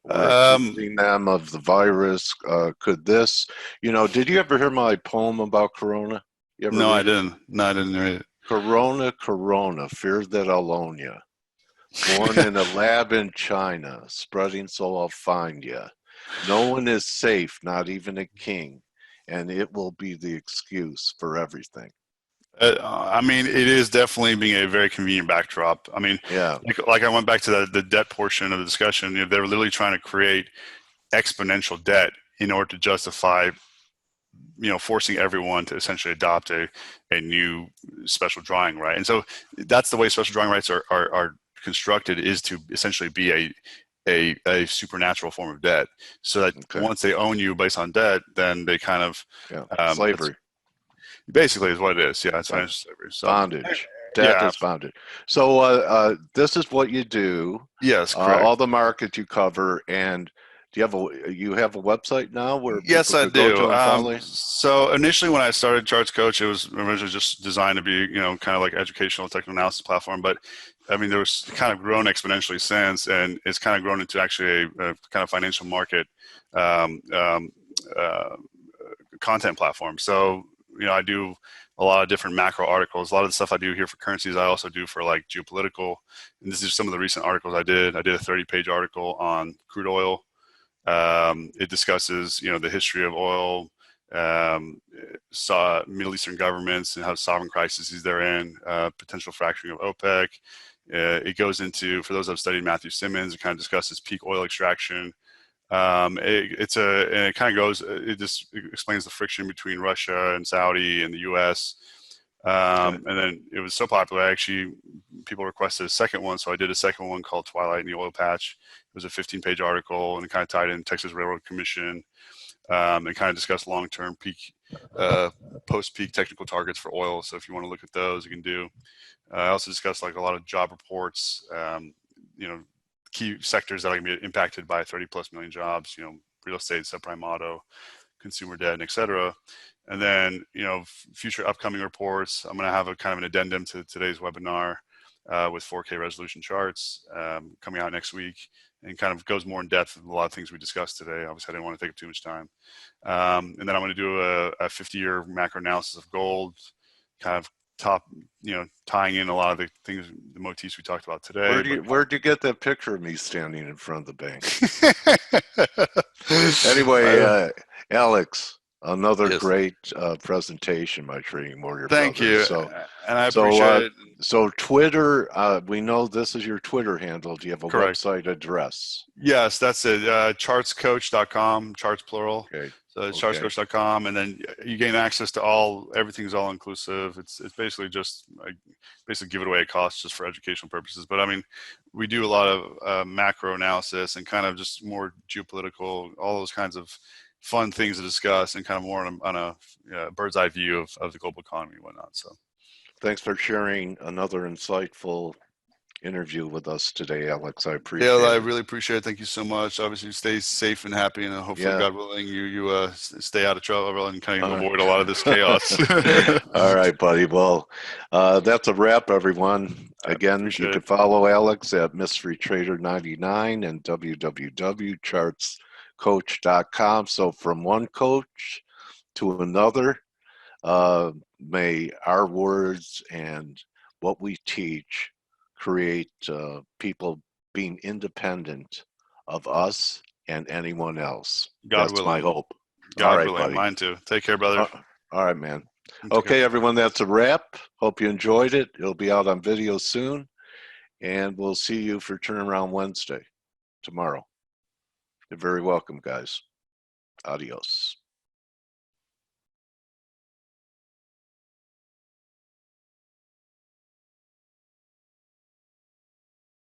we're accusing them of the virus. Could this, you know, did you ever hear my poem about Corona? You ever No, I didn't. No, I didn't read it. Corona, Corona, fear that I'll own ya. Born in a lab in China, spreading so I'll find ya. No one is safe, not even a king, and it will be the excuse for everything. I mean, it is definitely being a very convenient backdrop. I mean, like I went back to the debt portion of the discussion. You know, they're literally trying to create exponential debt in order to justify, you know, forcing everyone to essentially adopt a new special drawing right. And so that's the way special drawing rights are constructed, is to essentially be a supernatural form of debt, so that once they own you based on debt, then they kind of slavery basically is what it is. Yeah, it's financial slavery. So, bondage. Debt is bondage. So this is what you do. Yes, correct. All the markets you cover. And do you have a website now where yes, I do. To so initially, when I started Charts Coach, it was originally just designed to be, you know, kind of like educational technical analysis platform. But I mean, there's kind of grown exponentially since, and it's kind of grown into actually a kind of financial market content platform. So, you know, I do a lot of different macro articles. A lot of the stuff I do here for currencies, I also do for like geopolitical. And this is some of the recent articles I did. I did a 30-page article on crude oil. It discusses, you know, the history of oil, Middle Eastern governments and how sovereign crises they're in, potential fracturing of OPEC. It goes into, for those that have studied Matthew Simmons, it kind of discusses peak oil extraction. It just explains the friction between Russia and Saudi and the U.S. And then it was so popular, people requested a second one, so I did a second one called Twilight in the Oil Patch. It was a 15-page article, and it kind of tied in Texas Railroad Commission, and kind of discussed long-term peak, post-peak technical targets for oil. So if you want to look at those, you can do. I also discussed like a lot of job reports, you know, key sectors that are going to be impacted by 30+ million jobs, real estate, subprime auto, consumer debt, and et cetera. And then, future upcoming reports, I'm going to have a kind of an addendum to today's webinar with 4K resolution charts coming out next week, and kind of goes more in depth with a lot of things we discussed today. Obviously, I didn't want to take up too much time. And then I'm going to do a 50-year macro analysis of gold, kind of tying in a lot of the things, the motifs we talked about today. Where'd you get that picture of me standing in front of the bank? Anyway, Alex, another great presentation by Trading Warrior Thank Brothers. you, and I appreciate it. So Twitter, we know this is your Twitter handle. Do you have a Correct. website address? Yes, that's it. Chartscoach.com, charts plural. Okay. So it's chartscoach.com, and then you gain access to everything's all inclusive. It's basically just give it away at cost just for educational purposes. But I mean, we do a lot of macro analysis and kind of just more geopolitical, all those kinds of fun things to discuss, and kind of more on a bird's eye view of the global economy and whatnot. So thanks for sharing another insightful interview with us today, Alex. I appreciate it. I really appreciate it. Thank you so much. Obviously, stay safe and happy, and hopefully, God willing, you stay out of trouble and kind of avoid a lot of this chaos. All right, buddy. Well, that's a wrap, everyone. Again, you can follow Alex at Mystery Trader 99 and www.chartscoach.com. So from one coach to another, may our words and what we teach create people being independent of us and anyone else. God That's willing. my hope. God willing. Buddy. Mine too. Take care, brother. All right, man. Okay, everyone, that's a wrap. Hope you enjoyed it. It'll be out on video soon. And we'll see you for Turnaround Wednesday tomorrow. You're very welcome, guys. Adios.